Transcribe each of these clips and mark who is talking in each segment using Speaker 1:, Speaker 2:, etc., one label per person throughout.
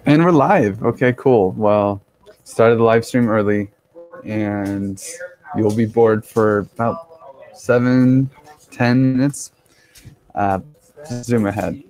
Speaker 1: And we're live. Okay, cool. Well, started the live stream early, and you'll be bored for about 7-10 minutes. Zoom ahead.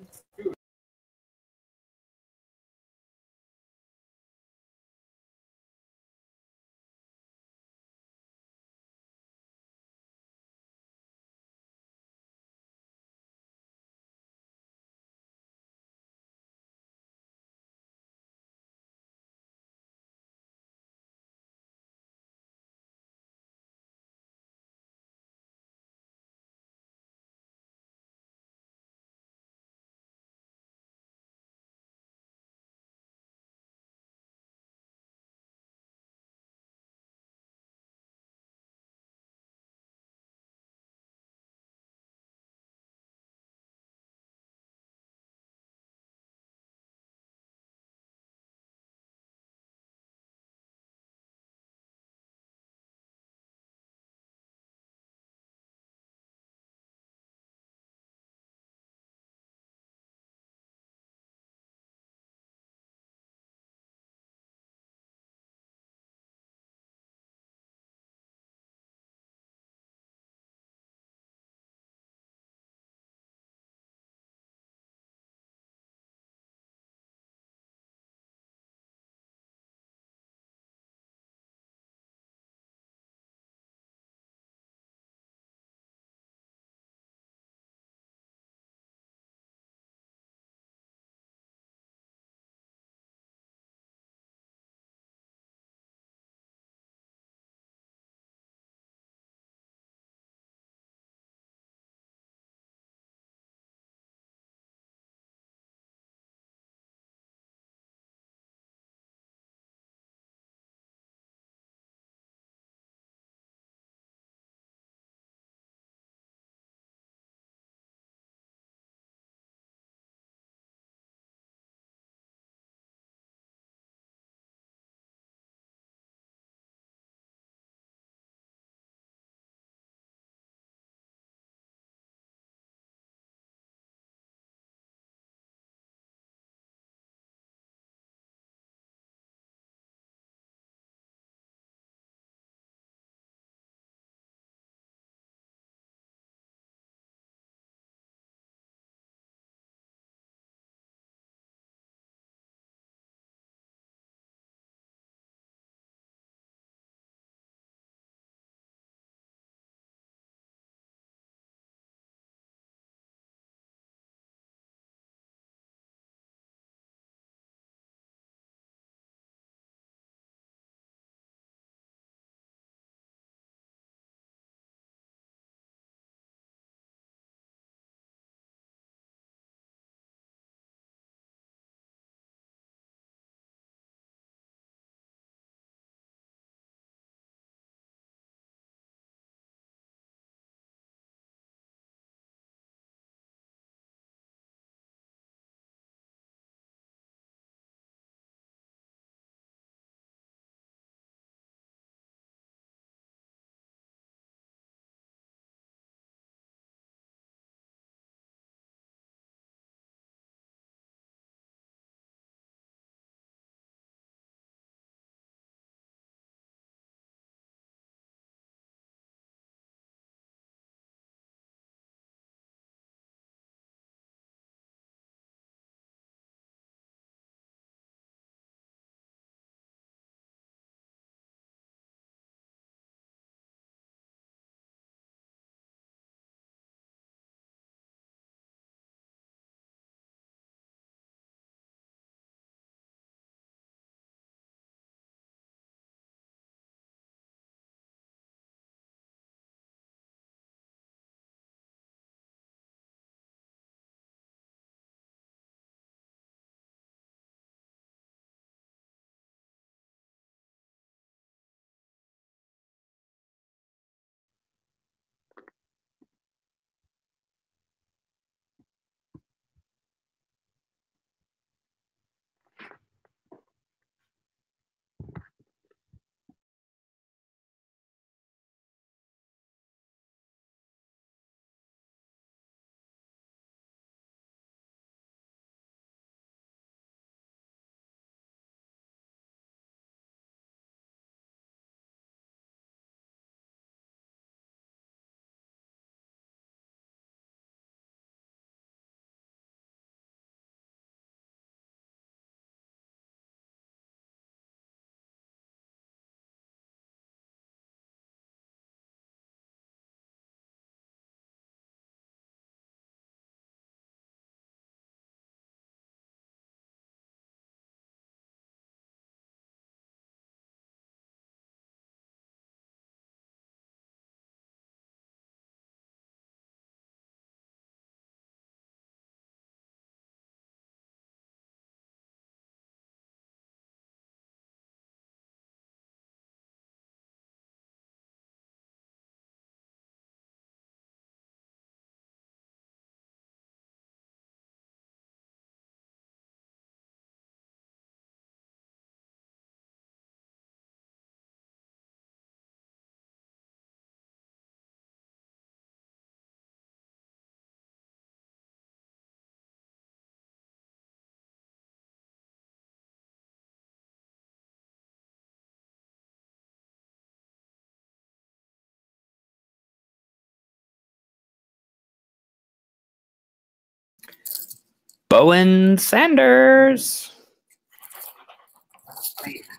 Speaker 2: Bowen Sanders.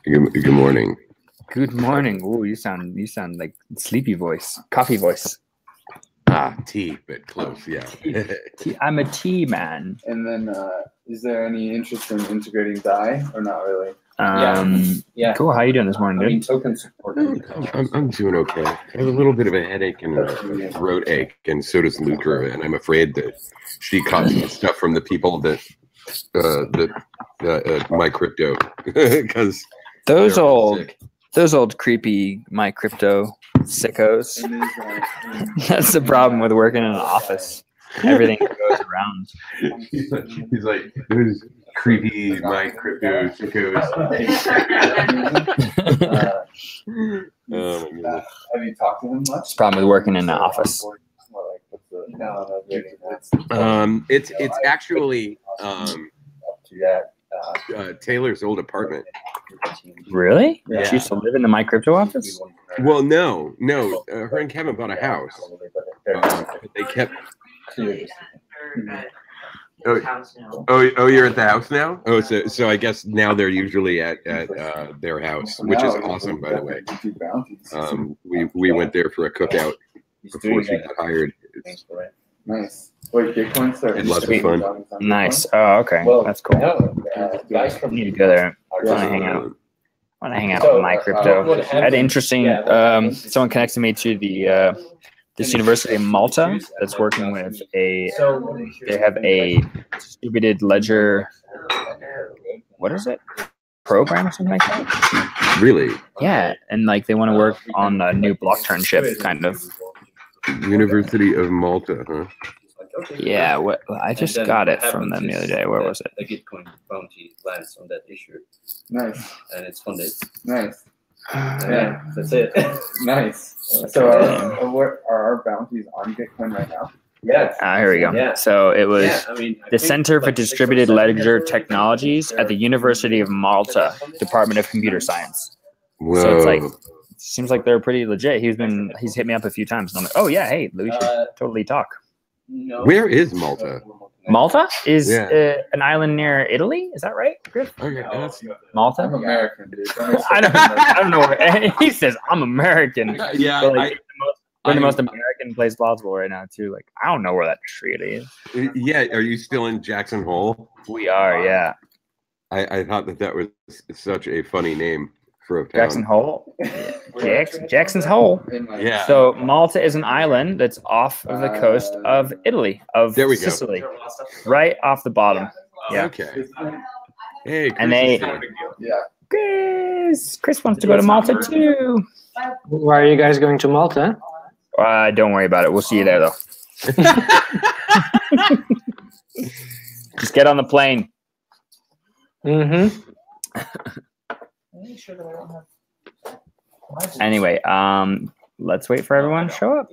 Speaker 3: Good morning.
Speaker 2: Good morning. Ooh, you sound like sleepy voice, coffee voice.
Speaker 3: Tea, but close, yeah.
Speaker 2: I'm a tea man.
Speaker 1: And then, is there any interest in integrating dye or not really?
Speaker 2: Yeah. Cool. How you doing this morning, dude?
Speaker 4: Token support.
Speaker 3: I'm doing okay. I have a little bit of a headache and a throat ache, and so does Luca, and I'm afraid that she copied stuff from the people that my crypto because
Speaker 2: those old creepy my crypto sickos. That's the problem with working in an office. Everything goes around.
Speaker 3: He's like those creepy my crypto sickos. Oh my goodness.
Speaker 1: Have you talked to him much?
Speaker 2: Problem with working in an office.
Speaker 3: It's actually Taylor's old apartment.
Speaker 2: Really?
Speaker 1: Yeah.
Speaker 2: She used to live in the my crypto office?
Speaker 3: Well, no. Her and Kevin bought a house. They kept. Oh, you're at the house now? Oh, so I guess now they're usually at their house, which is awesome, by the way. We went there for a cookout before she got hired.
Speaker 1: Nice. Wait, Bitcoin started.
Speaker 3: Lots of fun.
Speaker 2: Nice. Oh, okay. That's cool. I need to go there. I want to hang out. I want to hang out with my crypto. I had interesting. Someone connected me to the this university in Malta that's working with they have a distributed ledger. What is it? Program or something like that?
Speaker 3: Really?
Speaker 2: Yeah, and like they want to work on a new Blockturnship kind of.
Speaker 3: University of Malta, huh?
Speaker 2: Yeah, I just got it from them the other day. Where was it?
Speaker 4: The Gitcoin bounty lands on that issue.
Speaker 1: Nice.
Speaker 4: And it's funded.
Speaker 1: Nice.
Speaker 4: Yeah, that's it.
Speaker 1: Nice. So are our bounties on Bitcoin right now?
Speaker 4: Yes.
Speaker 2: Here we go.
Speaker 4: Yeah.
Speaker 2: So it was
Speaker 4: I
Speaker 2: the Center for Distributed Ledger Technologies at the University of Malta, Department of Computer Science.
Speaker 3: Whoa.
Speaker 2: So it's like, seems like they're pretty legit. He's hit me up a few times, and I'm like, oh yeah, hey, we should totally talk.
Speaker 4: No.
Speaker 3: Where is Malta?
Speaker 2: Malta is an island near Italy. Is that right, Griff?
Speaker 3: Okay,
Speaker 2: Malta.
Speaker 1: I'm American, dude.
Speaker 2: I don't know where he says I'm American.
Speaker 3: Yeah,
Speaker 2: But, like, we're the most American place possible right now too. Like I don't know where that treaty is.
Speaker 3: Yeah, are you still in Jackson Hole?
Speaker 2: We are, yeah.
Speaker 3: I thought that was such a funny name for a town.
Speaker 2: Jackson Hole. Jackson's Hole.
Speaker 3: Yeah.
Speaker 2: So Malta is an island that's off of the coast of Italy, of
Speaker 3: There we go.
Speaker 2: Sicily, right off the bottom. Yeah.
Speaker 3: Okay. Hey, Chris
Speaker 2: And they-
Speaker 3: is here.
Speaker 1: Yeah.
Speaker 2: Chris wants to go to Malta too.
Speaker 5: Why are you guys going to Malta?
Speaker 2: Don't worry about it. We'll see you there though. Just get on the plane.
Speaker 5: Mm-hmm.
Speaker 2: Anyway, let's wait for everyone to show up.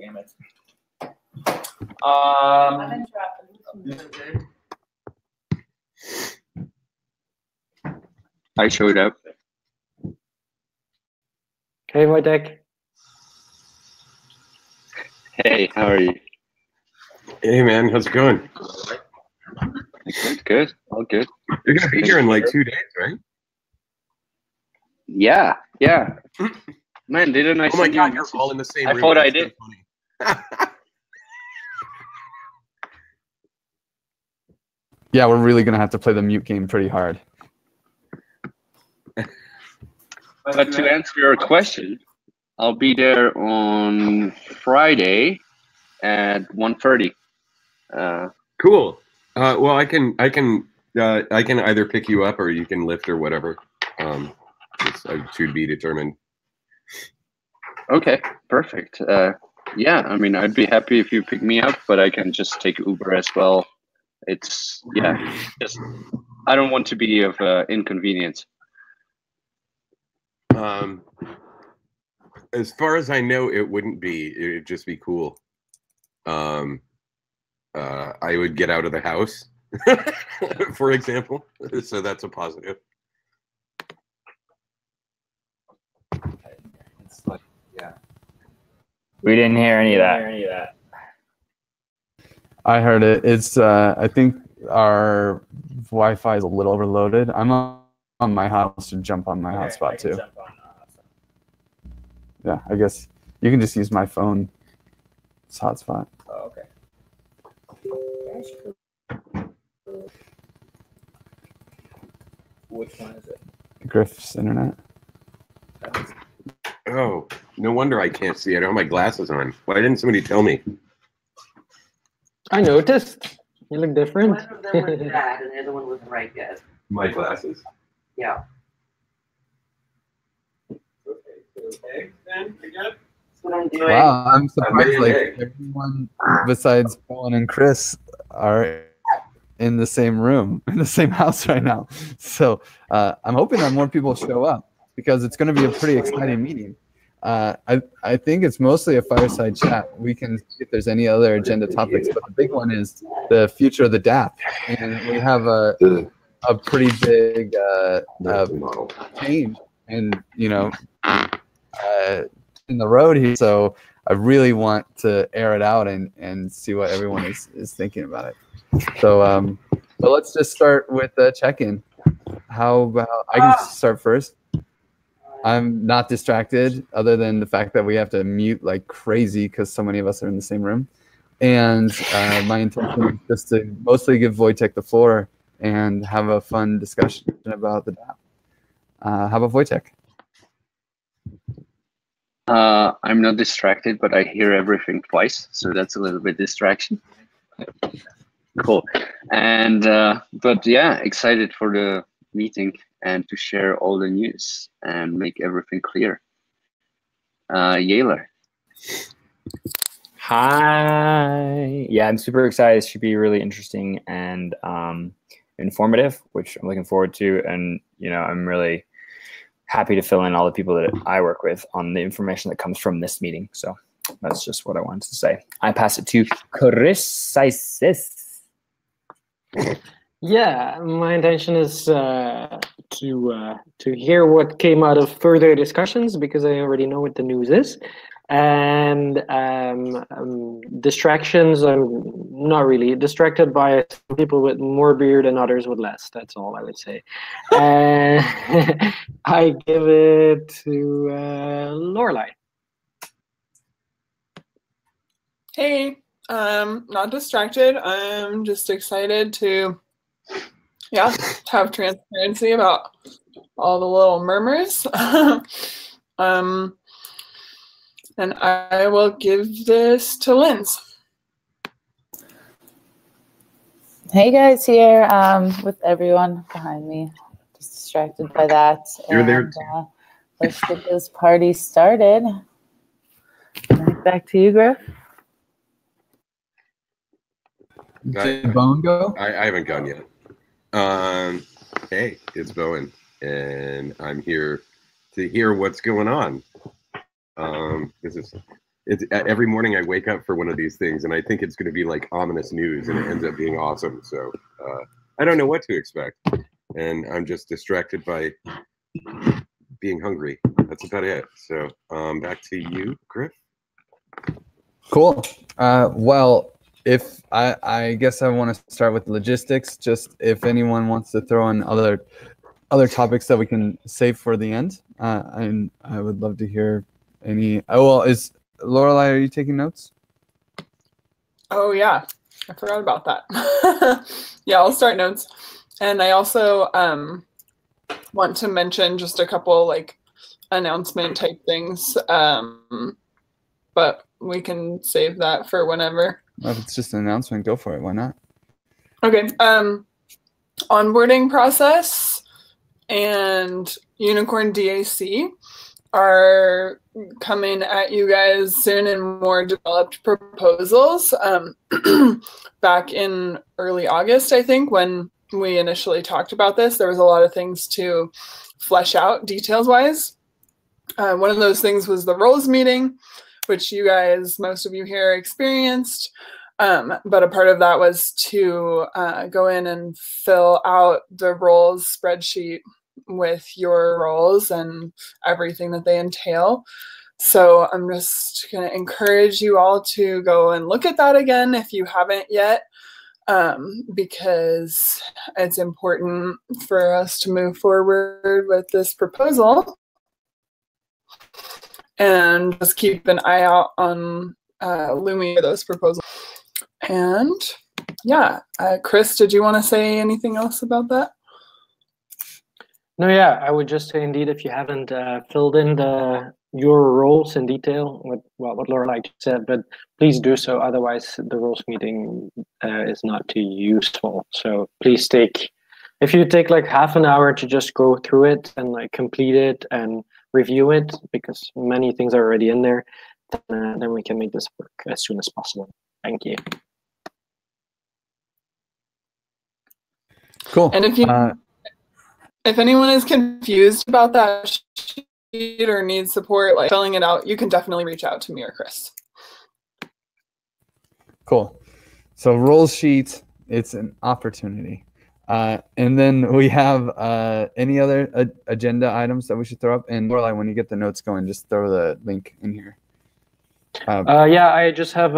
Speaker 4: I showed up.
Speaker 5: Hey, Wojtek.
Speaker 4: Hey, how are you?
Speaker 3: Hey, man, how's it going?
Speaker 4: Good. All good.
Speaker 3: You're gonna be here in like 2 days, right?
Speaker 4: Yeah. Man, didn't I?
Speaker 3: Oh my
Speaker 4: send you a
Speaker 3: God, you're
Speaker 4: message?
Speaker 3: all in the same
Speaker 4: I
Speaker 3: room.
Speaker 4: thought I
Speaker 3: That's
Speaker 4: did.
Speaker 3: so funny.
Speaker 1: Yeah, we're really gonna have to play the mute game pretty hard.
Speaker 4: But to answer your question, I'll be there on Friday at 1:30.
Speaker 3: Cool. Well, I can either pick you up or you can lift or whatever. It's to be determined.
Speaker 4: Okay, perfect. Yeah, I mean, I'd be happy if you pick me up, but I can just take Uber as well. It's just I don't want to be of inconvenience.
Speaker 3: As far as I know, it wouldn't be. It'd just be cool. I would get out of the house, for example. So that's a positive.
Speaker 1: It's like, yeah.
Speaker 2: We didn't hear any of that.
Speaker 1: I heard it. It's I think our Wi-Fi is a little overloaded. I'm on my house to jump on my hotspot too. Yeah, I guess you can just use my phone. It's hotspot.
Speaker 6: Oh, okay. Which one is it?
Speaker 1: Griff's internet.
Speaker 3: Oh, no wonder I can't see it. I don't have my glasses on. Why didn't somebody tell me?
Speaker 5: I noticed. You look different.
Speaker 7: One of them was bad, and the other one was right good.
Speaker 3: My glasses.
Speaker 7: Yeah.
Speaker 6: Okay, then again.
Speaker 7: That's what I'm doing.
Speaker 1: Wow, I'm surprised.
Speaker 3: made
Speaker 1: Like
Speaker 3: an egg.
Speaker 1: everyone besides Bowen and Chris are in the same room, in the same house right now. So I'm hoping that more people show up because it's going to be a pretty exciting meeting. I think it's mostly a fireside chat. We can see if there's any other agenda topics, but the big one is the future of the DApp, and we have a pretty big change, and in the road here. So I really want to air it out and see what everyone is thinking about it. So let's just start with the check-in. How about I can start first? I'm not distracted other than the fact that we have to mute like crazy because so many of us are in the same room. And my intention is just to mostly give Wojtek the floor and have a fun discussion about the DApp. How about Wojtek?
Speaker 4: I'm not distracted, but I hear everything twice, so that's a little bit distraction. Cool. And but yeah, excited for the meeting and to share all the news and make everything clear. Yaler.
Speaker 2: Hi. Yeah, I'm super excited. It should be really interesting and informative, which I'm looking forward to. And I'm really happy to fill in all the people that I work with on the information that comes from this meeting. So that's just what I wanted to say. I pass it to Chris.
Speaker 5: Yeah, my intention is to hear what came out of further discussions because I already know what the news is, and distractions. I'm not really distracted by some people with more beard and others with less. That's all I would say. And I give it to Lorelai.
Speaker 8: Hey, not distracted. I'm just excited to have transparency about all the little murmurs. And I will give this to Linz.
Speaker 9: Hey guys, here with everyone behind me. Just distracted by that.
Speaker 3: You're there.
Speaker 9: Let's get this party started. Back to you, Griff.
Speaker 1: Did Bowen go?
Speaker 3: I haven't gone yet. Hey, it's Bowen, and I'm here to hear what's going on. It's every morning I wake up for one of these things, and I think it's going to be like ominous news, and it ends up being awesome. So I don't know what to expect, and I'm just distracted by being hungry. That's about it. So back to you, Griff.
Speaker 1: Cool. Well, if I guess I want to start with logistics. Just if anyone wants to throw in other topics that we can save for the end, and I would love to hear any. Oh well, is Lorelai? Are you taking notes?
Speaker 8: Oh yeah, I forgot about that. Yeah, I'll start notes, and I also want to mention just a couple like announcement type things, but we can save that for whenever.
Speaker 1: Well, if it's just an announcement, go for it. Why not?
Speaker 8: Okay. Onboarding process and Unicorn DAC are coming at you guys soon in more developed proposals. Back in early August, I think, when we initially talked about this, there was a lot of things to flesh out details-wise. One of those things was the roles meeting, which you guys, most of you here, experienced. But a part of that was to go in and fill out the roles spreadsheet with your roles and everything that they entail. So I'm just going to encourage you all to go and look at that again if you haven't yet. because it's important for us to move forward with this proposal. And just keep an eye out on Lumi for those proposals. And yeah, Chris, did you want to say anything else about that?
Speaker 5: No, yeah, I would just say indeed, if you haven't filled in your roles in detail with what Lorelei said, but please do so. Otherwise, the roles meeting is not too useful. So please if you take like half an hour to just go through it and like complete it and review it, because many things are already in there, then we can make this work as soon as possible. Thank you.
Speaker 1: Cool.
Speaker 8: And if anyone is confused about that sheet or needs support like filling it out, you can definitely reach out to me or Chris.
Speaker 1: Cool. So roll sheet, it's an opportunity. And then we have any other agenda items that we should throw up? And Lorelei, when you get the notes going, just throw the link in here.
Speaker 5: Yeah, I just have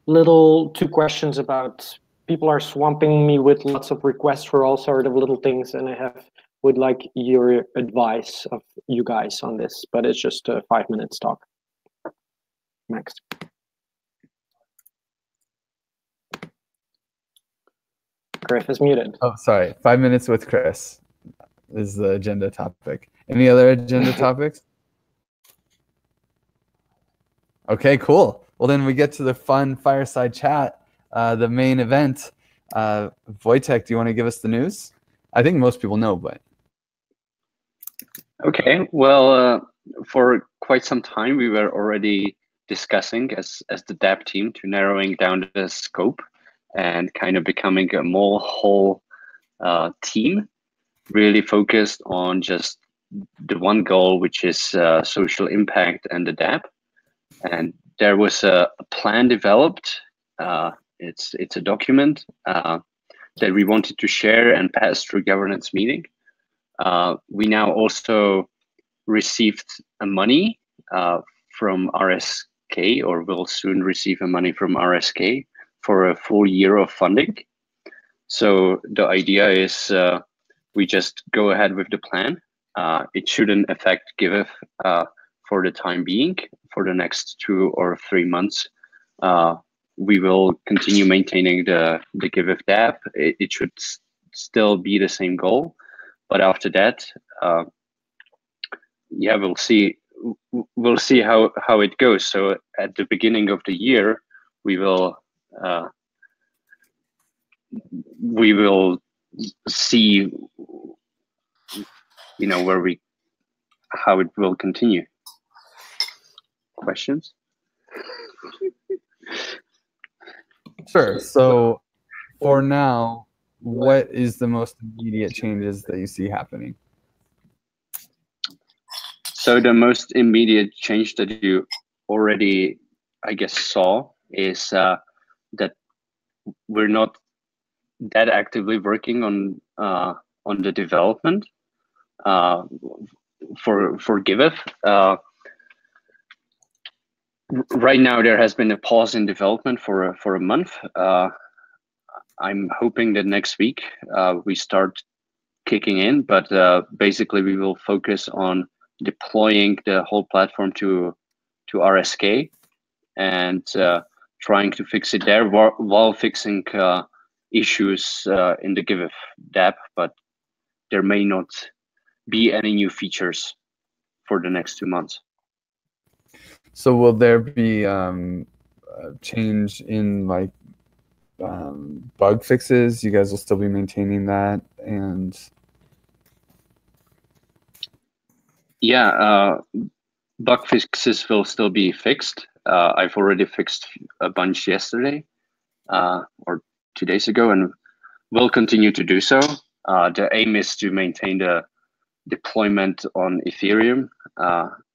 Speaker 5: little 2 questions about people are swamping me with lots of requests for all sort of little things, and would like your advice of you guys on this, but it's just a 5 minutes talk. Next. Griff is muted.
Speaker 1: Oh, sorry. 5 minutes with Chris is the agenda topic. Any other agenda topics? Okay, cool. Well, then we get to the fun fireside chat, the main event. Wojtek, do you want to give us the news? I think most people know, but.
Speaker 4: Okay, well, for quite some time, we were already discussing as the DApp team to narrowing down the scope and kind of becoming a more whole team, really focused on just the one goal, which is social impact and the DApp. And there was a plan developed. It's a document that we wanted to share and pass through governance meeting. We now also received money from RSK, or will soon receive money from RSK for a full year of funding. So the idea is we just go ahead with the plan. It shouldn't affect GiveIF for the time being. For the next 2 or 3 months, we will continue maintaining the GiveIF DApp. It should still be the same goal, but after that, yeah, we'll see. We'll see how it goes. So at the beginning of the year, we will see, you know, how it will continue. Questions?
Speaker 1: Sure. So for now, what is the most immediate changes that you see happening?
Speaker 4: So the most immediate change that you already, I guess, saw is that we're not that actively working on the development for GiveIF. Right now, there has been a pause in development for a month. I'm hoping that next week we start kicking in, but basically we will focus on deploying the whole platform to RSK and trying to fix it there while fixing issues in the GiveIF DApp, but there may not be any new features for the next 2 months.
Speaker 1: So will there be change in like bug fixes? You guys will still be maintaining that, and
Speaker 4: yeah, bug fixes will still be fixed. I've already fixed a bunch yesterday or 2 days ago, and will continue to do so. The aim is to maintain the deployment on Ethereum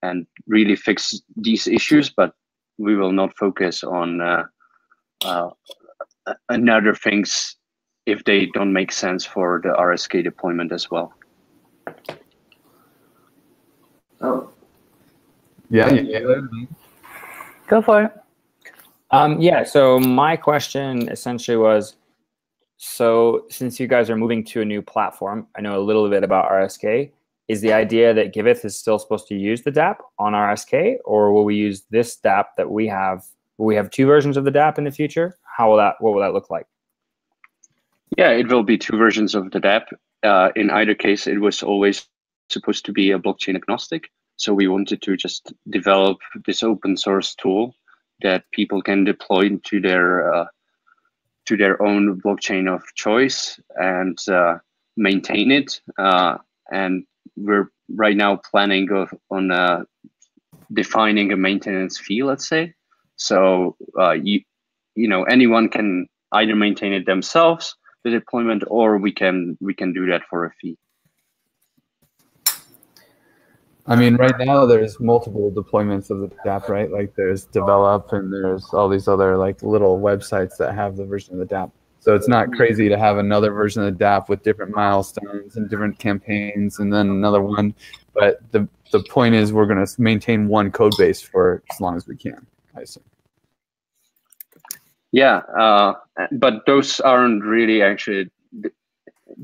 Speaker 4: and really fix these issues, but we will not focus on another things if they don't make sense for the RSK deployment as well.
Speaker 1: Oh, yeah.
Speaker 9: Go for it.
Speaker 2: Yeah, so my question essentially was, So since you guys are moving to a new platform, I know a little bit about RSK. Is the idea that Giveth is still supposed to use the dApp on RSK, or will we use this dApp that we have? Will we have two versions of the dApp in the future? What will that look like?
Speaker 4: Yeah, it will be two versions of the dApp. In either case, it was always supposed to be a blockchain agnostic. So we wanted to just develop this open source tool that people can deploy to their own blockchain of choice and maintain it. And we're right now planning on defining a maintenance fee, let's say. So you know, anyone can either maintain it themselves, the deployment, or we can do that for a fee.
Speaker 1: I mean, right now there's multiple deployments of the dApp, right? Like there's Develop and there's all these other like little websites that have the version of the dApp. So it's not crazy to have another version of the dApp with different milestones and different campaigns and then another one. But the point is we're going to maintain one code base for as long as we can, I assume.
Speaker 4: Yeah, but those aren't really actually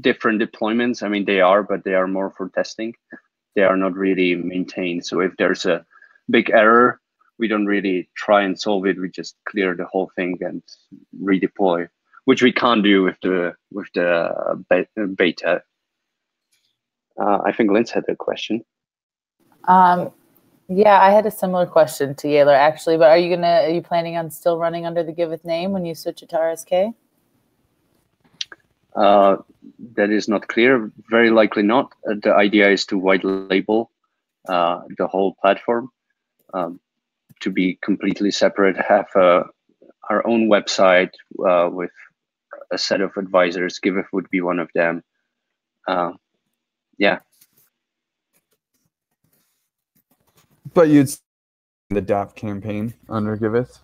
Speaker 4: different deployments. I mean, they are, but they are more for testing. They are not really maintained. So if there's a big error, we don't really try and solve it. We just clear the whole thing and redeploy, which we can't do with the beta. I think Linz had a question.
Speaker 9: Yeah, I had a similar question to Yaler actually, but are you planning on still running under the Giveth name when you switch it to RSK?
Speaker 4: That is not clear. Very likely not. The idea is to white label the whole platform, to be completely separate, have our own website with a set of advisors. Giveth would be one of them. Yeah.
Speaker 1: But you'd the dApp campaign under Giveth?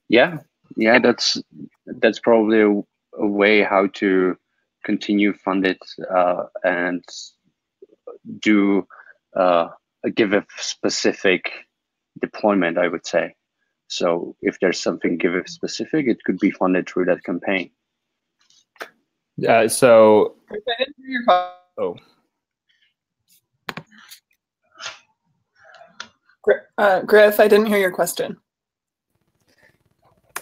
Speaker 4: Yeah, that's probably a way how to continue fund it and do a Giveth specific deployment, I would say. So if there's something Giveth specific, it could be funded through that campaign.
Speaker 2: So, oh.
Speaker 8: Griff, I didn't hear your question.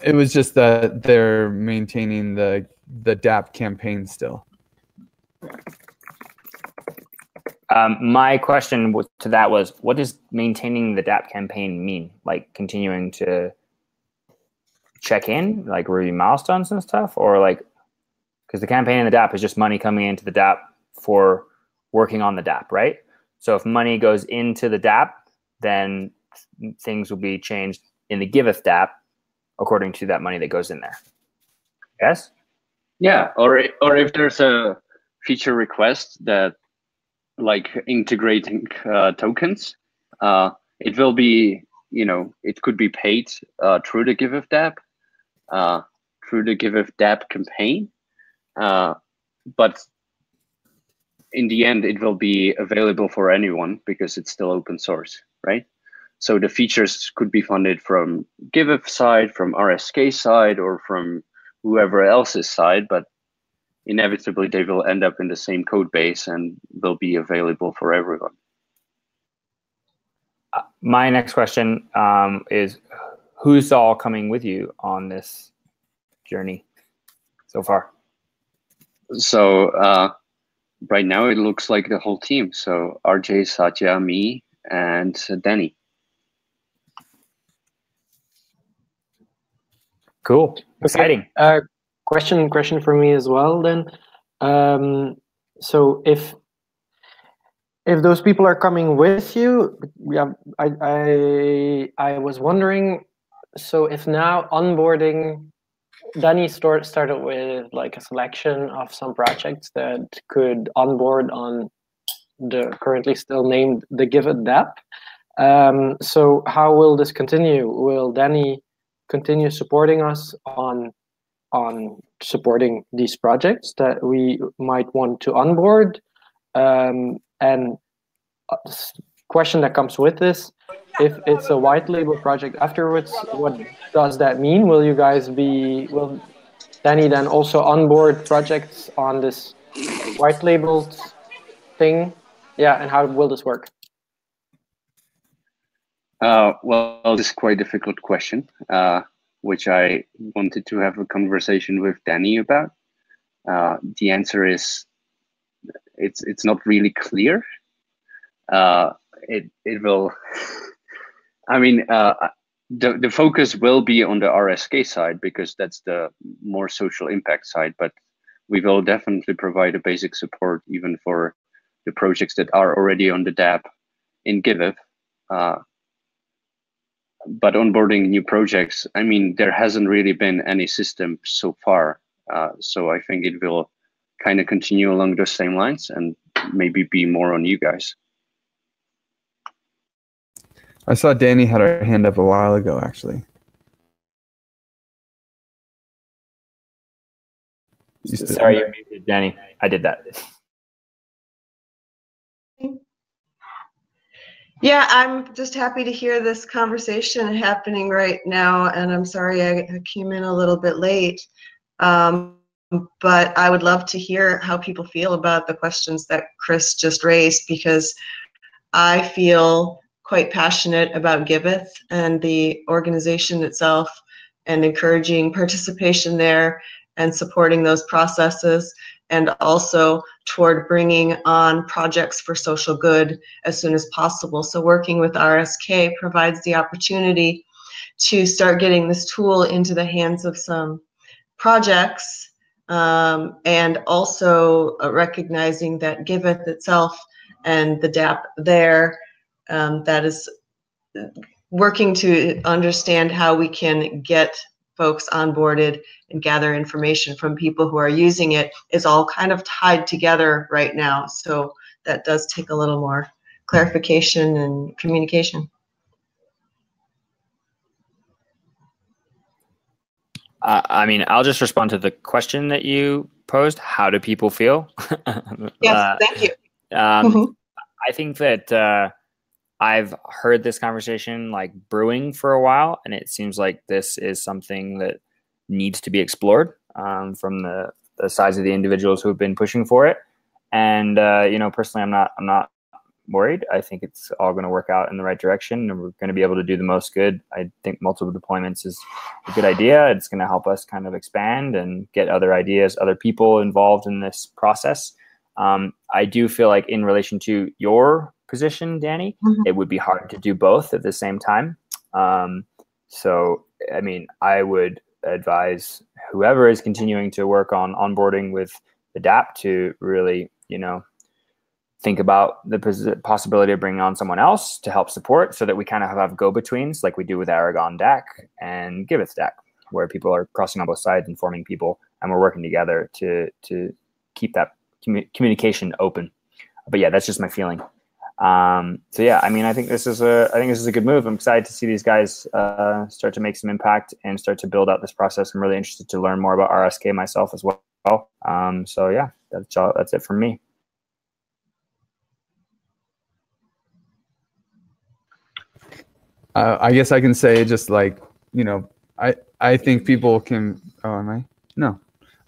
Speaker 1: It was just that they're maintaining the dApp campaign still.
Speaker 2: My question to that was, what does maintaining the dApp campaign mean? Like continuing to check in, like review milestones and stuff? Or like, because the campaign in the dApp is just money coming into the dApp for working on the dApp, right? So if money goes into the dApp, then things will be changed in the Giveth dApp according to that money that goes in there. Yes?
Speaker 4: Yeah, or if there's a feature request that like integrating tokens, it will be, you know, it could be paid through the Giveth dApp, through the Giveth dApp campaign, but in the end, it will be available for anyone because it's still open source, right? So the features could be funded from Giveth side, from RSK side, or from whoever else's side, but inevitably they will end up in the same code base and will be available for everyone.
Speaker 2: My next question is, who's all coming with you on this journey so far?
Speaker 4: So right now it looks like the whole team. So RJ, Satya, me, and Danny.
Speaker 2: Cool. Exciting.
Speaker 5: Question for me as well then. So if those people are coming with you, yeah, I was wondering, so if now onboarding, Danny started with like a selection of some projects that could onboard on the currently still named the Giveth dApp. So how will this continue? Will Danny continue supporting us on supporting these projects that we might want to onboard? And question that comes with this, if it's a white label project afterwards, what does that mean? Will you guys be, will Danny then also onboard projects on this white labeled thing? Yeah, and how will this work?
Speaker 4: Well, this is quite a difficult question, which I wanted to have a conversation with Danny about. The answer is it's not really clear. It will. I mean, the focus will be on the RSK side because that's the more social impact side. But we will definitely provide a basic support even for the projects that are already on the DApp in Giveth. But onboarding new projects, I mean, there hasn't really been any system so far. So I think it will kind of continue along those same lines and maybe be more on you guys.
Speaker 1: I saw Danny had her hand up a while ago, actually.
Speaker 2: Sorry, you're muted, Danny. I did that.
Speaker 7: Yeah, I'm just happy to hear this conversation happening right now, and I'm sorry I came in a little bit late. But I would love to hear how people feel about the questions that Chris just raised, because I feel quite passionate about Giveth and the organization itself, and encouraging participation there and supporting those processes, and also toward bringing on projects for social good as soon as possible. So working with RSK provides the opportunity to start getting this tool into the hands of some projects, and also recognizing that Giveth itself and the DApp there, that is working to understand how we can get folks onboarded and gather information from people who are using it, is all kind of tied together right now. So that does take a little more clarification and communication.
Speaker 2: I mean, I'll just respond to the question that you posed. How do people feel?
Speaker 7: Yes, thank you.
Speaker 2: I think that I've heard this conversation like brewing for a while, and it seems like this is something that needs to be explored from the sides of the individuals who have been pushing for it. And you know, personally, I'm not worried. I think it's all going to work out in the right direction, and we're going to be able to do the most good. I think multiple deployments is a good idea. It's going to help us kind of expand and get other ideas, other people involved in this process. I do feel like in relation to your position, Danny, it would be hard to do both at the same time. So, I mean, I would advise whoever is continuing to work on onboarding with the DApp to really, you know, think about the possibility of bringing on someone else to help support, so that we kind of have go-betweens like we do with Aragon DAC and Giveth DAC, where people are crossing on both sides and forming people, and we're working together to keep that communication open. But yeah, that's just my feeling. So yeah, I mean, I think this is a good move. I'm excited to see these guys start to make some impact and start to build out this process. I'm really interested to learn more about RSK myself as well. So yeah, that's it from me.
Speaker 1: I guess I can say just like, you know, I think people can,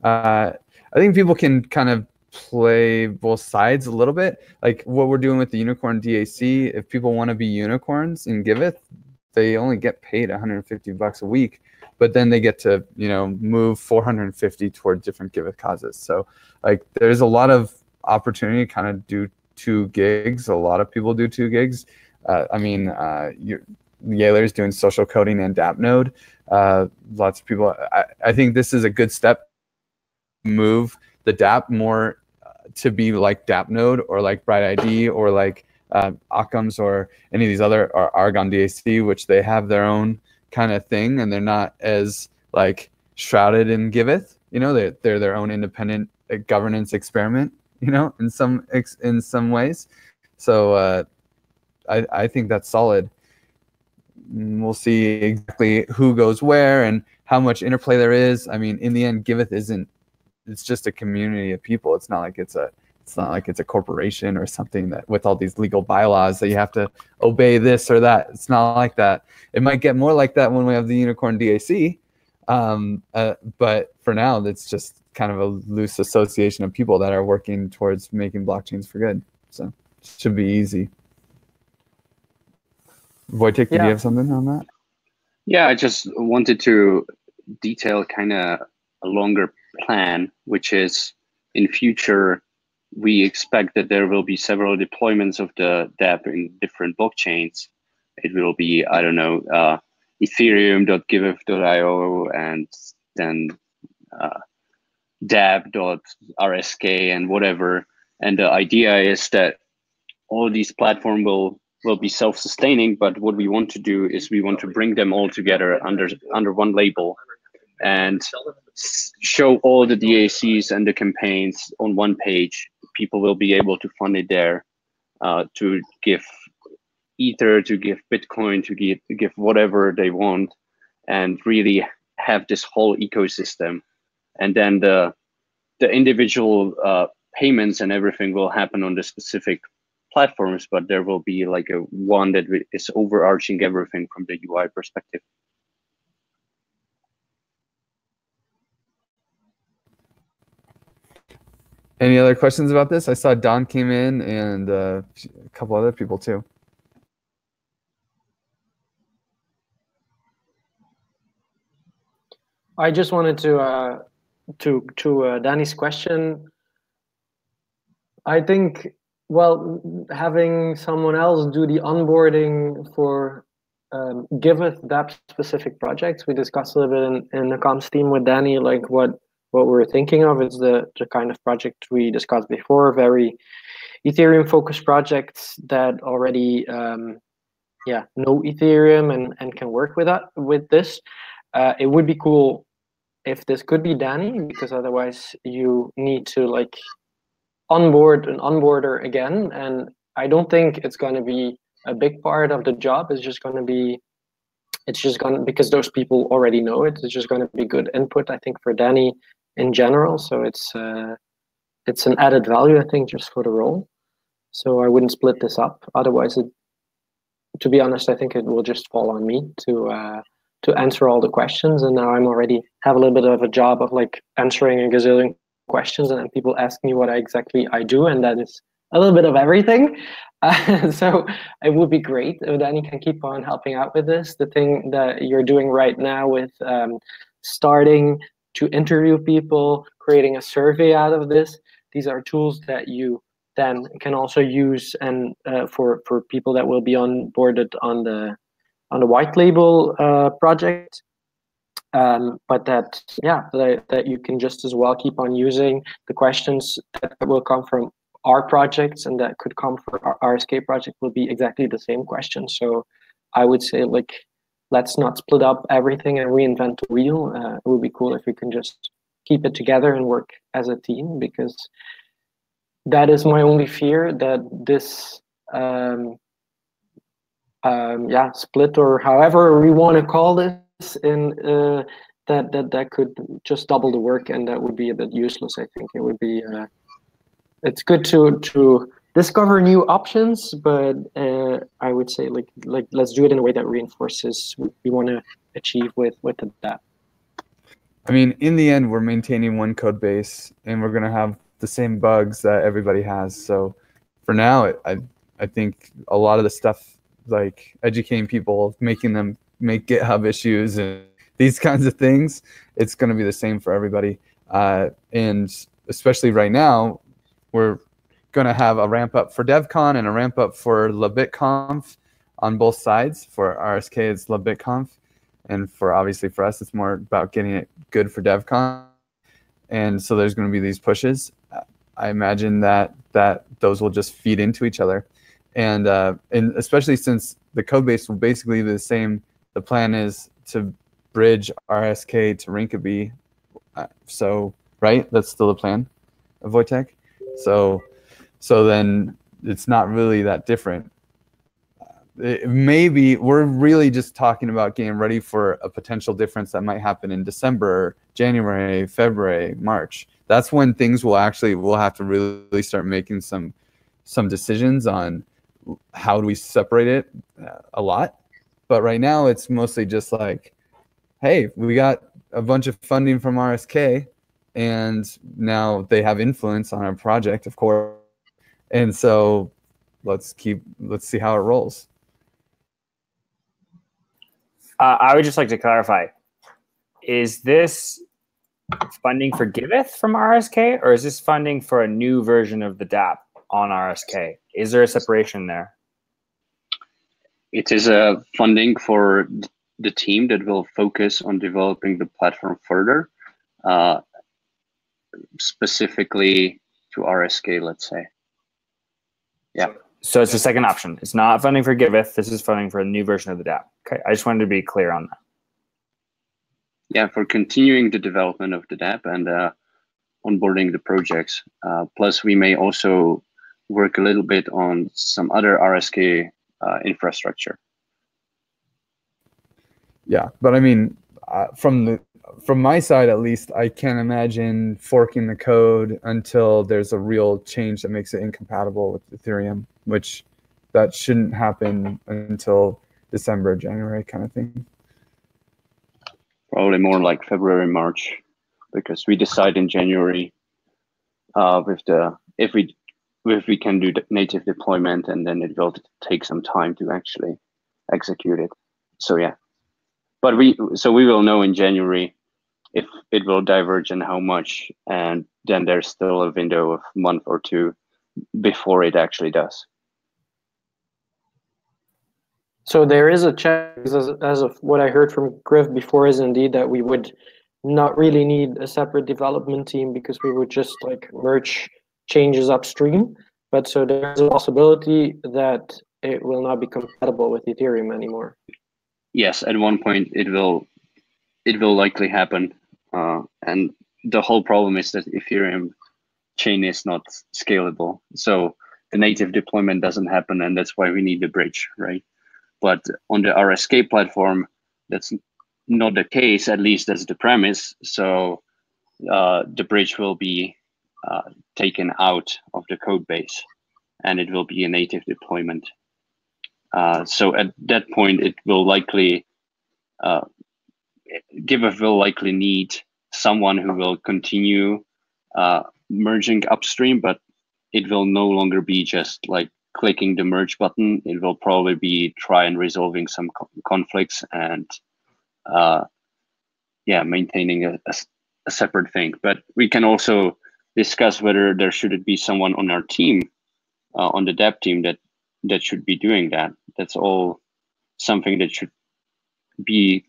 Speaker 1: I think people can kind of play both sides a little bit. Like what we're doing with the Unicorn DAC, if people want to be unicorns in Giveth, they only get paid $150 a week, but then they get to, you know, move 450 toward different Giveth causes. So like there's a lot of opportunity to kind of do 2 gigs. A lot of people do 2 gigs. I mean, Yale's doing social coding and DApp node. Lots of people. I think this is a good step. Move the DApp more to be like DApp node or like BrightID or like Occam's or any of these other, or Aragon DAC, which they have their own kind of thing, and they're not as like shrouded in Giveth. You know, they're their own independent governance experiment. You know, in some ways. So I think that's solid. We'll see exactly who goes where and how much interplay there is. I mean, in the end, Giveth isn't. It's just a community of people. It's not like it's a corporation or something that with all these legal bylaws that you have to obey this or that. It's not like that. It might get more like that when we have the Unicorn DAC, But for now, it's just kind of a loose association of people that are working towards making blockchains for good. So it should be easy. Wojtek, do you have something on that?
Speaker 4: Yeah, I just wanted to detail kind of a longer plan, which is in future, we expect that there will be several deployments of the DApp in different blockchains. It will be, I don't know, Ethereum.giveth.io and then dab.rsk and whatever. And the idea is that all these platforms will be self-sustaining, but what we want to do is we want to bring them all together under one label and show all the DACs and the campaigns on one page. People will be able to fund it there, to give Ether, to give Bitcoin, to give whatever they want, and really have this whole ecosystem. And then the individual payments and everything will happen on the specific platforms, but there will be like a one that is overarching everything from the UI perspective.
Speaker 1: Any other questions about this? I saw Don came in and a couple other people too.
Speaker 5: I just wanted to Danny's question. I think, well, having someone else do the onboarding for Giveth that specific projects, we discussed a little bit in the comms team with Danny, like what we're thinking of is the kind of project we discussed before, very Ethereum focused projects that already know Ethereum and can work with this. It would be cool if this could be Danny, because otherwise you need to like onboard an onboarder again, and I don't think it's going to be a big part of the job. It's just going to be, because those people already know it, it's just going to be good input, I think, for Danny in general. So it's an added value, I think, just for the role. So I wouldn't split this up. Otherwise, to be honest, I think it will just fall on me to answer all the questions. And now I'm already have a little bit of a job of like answering a gazillion questions, and then people ask me what exactly I do, and that is a little bit of everything. So it would be great if Danny can keep on helping out with this. The thing that you're doing right now with starting to interview people, creating a survey out of this, these are tools that you then can also use and for people that will be onboarded on the white label project. But that you can just as well keep on using the questions that will come from our projects and that could come for our RSK project will be exactly the same question. So I would say, like, let's not split up everything and reinvent the wheel. It would be cool if we can just keep it together and work as a team, because that is my only fear, that this split, or however we want to call this, in that could just double the work, and that would be a bit useless. I think it would be it's good to discover new options, but I would say like let's do it in a way that reinforces what we want to achieve with that.
Speaker 1: I mean, in the end, we're maintaining one code base, and we're going to have the same bugs that everybody has. So for now, I think a lot of the stuff, like educating people, making them make GitHub issues and these kinds of things, it's going to be the same for everybody. And especially right now, we're going to have a ramp up for DevCon and a ramp up for LabitConf on both sides. For RSK, it's LabitConf. And obviously for us, it's more about getting it good for DevCon. And so there's going to be these pushes. I imagine that those will just feed into each other. And especially since the code base will basically be the same, the plan is to bridge RSK to Rinkeby. So, right? That's still the plan of Wojtek. So then it's not really that different. Maybe we're really just talking about getting ready for a potential difference that might happen in December, January, February, March. That's when things we'll have to really start making some decisions on how do we separate it a lot. But right now it's mostly just like, hey, we got a bunch of funding from RSK, and now they have influence on our project, of course. And so let's see how it rolls.
Speaker 2: I would just like to clarify, is this funding for Giveth from RSK, or is this funding for a new version of the dApp on RSK? Is there a separation there?
Speaker 4: It is a funding for the team that will focus on developing the platform further, specifically to RSK, let's say. Yeah.
Speaker 2: So it's the second option. It's not funding for Giveth. This is funding for a new version of the dApp. Okay, I just wanted to be clear on that.
Speaker 4: Yeah, for continuing the development of the dApp and onboarding the projects. Plus, we may also work a little bit on some other RSK infrastructure.
Speaker 1: Yeah, but I mean, from my side at least, I can't imagine forking the code until there's a real change that makes it incompatible with Ethereum, which that shouldn't happen until December, January kind of thing.
Speaker 4: Probably more like February, March, because we decide in January if we can do the native deployment, and then it will take some time to actually execute it. So yeah, but we will know in January if it will diverge and how much, and then there's still a window of a month or two before it actually does.
Speaker 5: So there is a chance, as of what I heard from Griff before, is indeed that we would not really need a separate development team, because we would just like merge changes upstream. But so there's a possibility that it will not be compatible with Ethereum anymore.
Speaker 4: Yes, at one point it will likely happen, and the whole problem is that Ethereum chain is not scalable, so the native deployment doesn't happen, and that's why we need the bridge, right? But on the RSK platform, that's not the case. At least that's the premise. So the bridge will be taken out of the code base, and it will be a native deployment. So at that point, it will likely Giveth will likely need someone who will continue merging upstream, but it will no longer be just like clicking the merge button. It will probably be try and resolving some conflicts and maintaining a separate thing. But we can also discuss whether there should be someone on our team, on the dApp team, that should be doing that. That's all something that should be,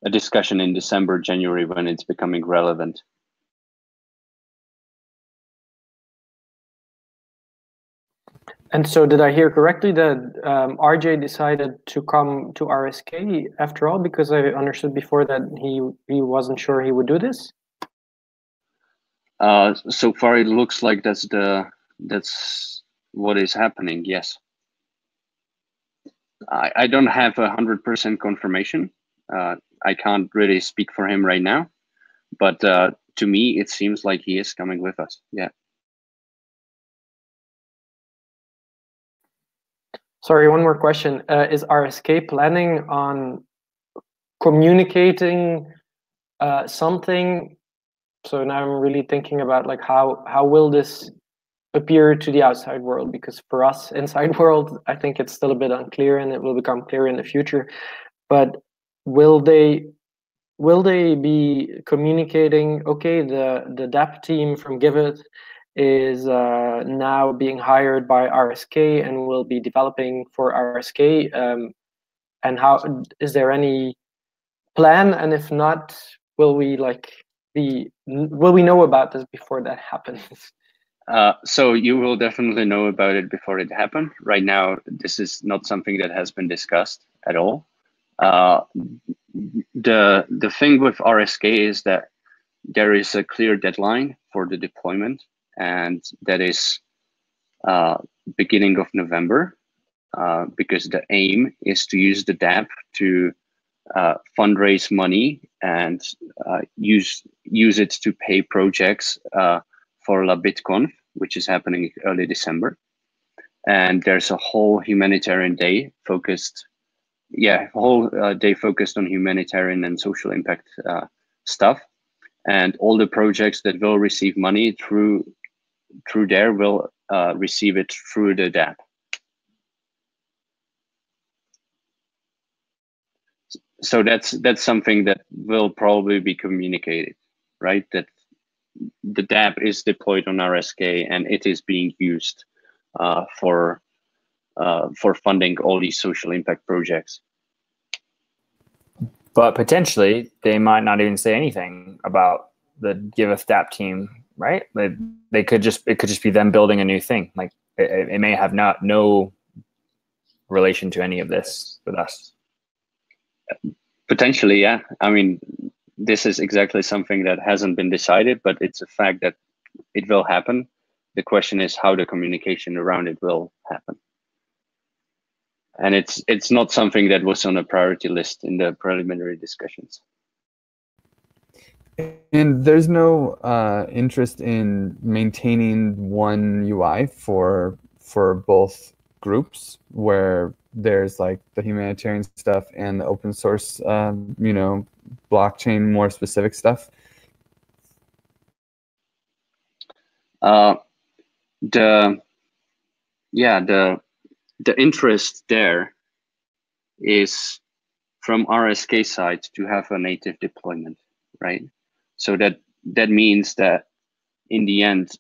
Speaker 4: a discussion in December, January, when it's becoming relevant.
Speaker 5: And so did I hear correctly that RJ decided to come to RSK after all, because I understood before that he wasn't sure he would do this?
Speaker 4: So far it looks like that's what is happening, yes. I don't have 100% confirmation. I can't really speak for him right now, but to me it seems like he is coming with us, yeah.
Speaker 5: Sorry, one more question. Is RSK planning on communicating something? So now I'm really thinking about like how will this appear to the outside world? Because for us, inside world, I think it's still a bit unclear, and it will become clear in the future. But will they be communicating? Okay, the dApp team from Giveth is now being hired by RSK and will be developing for RSK. And how is there any plan? And if not, will we know about this before that happens?
Speaker 4: So you will definitely know about it before it happens. Right now, this is not something that has been discussed at all. The thing with RSK is that there is a clear deadline for the deployment, and that is beginning of November, because the aim is to use the dApp to fundraise money and use it to pay projects for La BitConf, which is happening early December. And there's a whole humanitarian day focused whole day focused on humanitarian and social impact stuff, and all the projects that will receive money through there will receive it through the dApp. So that's something that will probably be communicated, right? That the dApp is deployed on RSK and it is being used for funding all these social impact projects.
Speaker 2: But potentially, they might not even say anything about the Giveth dApp team, right? It could just be them building a new thing. Like it may have no relation to any of this with us.
Speaker 4: Potentially, yeah. I mean, this is exactly something that hasn't been decided, but it's a fact that it will happen. The question is how the communication around it will happen. And it's not something that was on a priority list in the preliminary discussions.
Speaker 1: And there's no interest in maintaining one UI for both groups, where there's like the humanitarian stuff and the open source, blockchain, more specific stuff.
Speaker 4: The interest there is from RSK side to have a native deployment, right? So that means that in the end,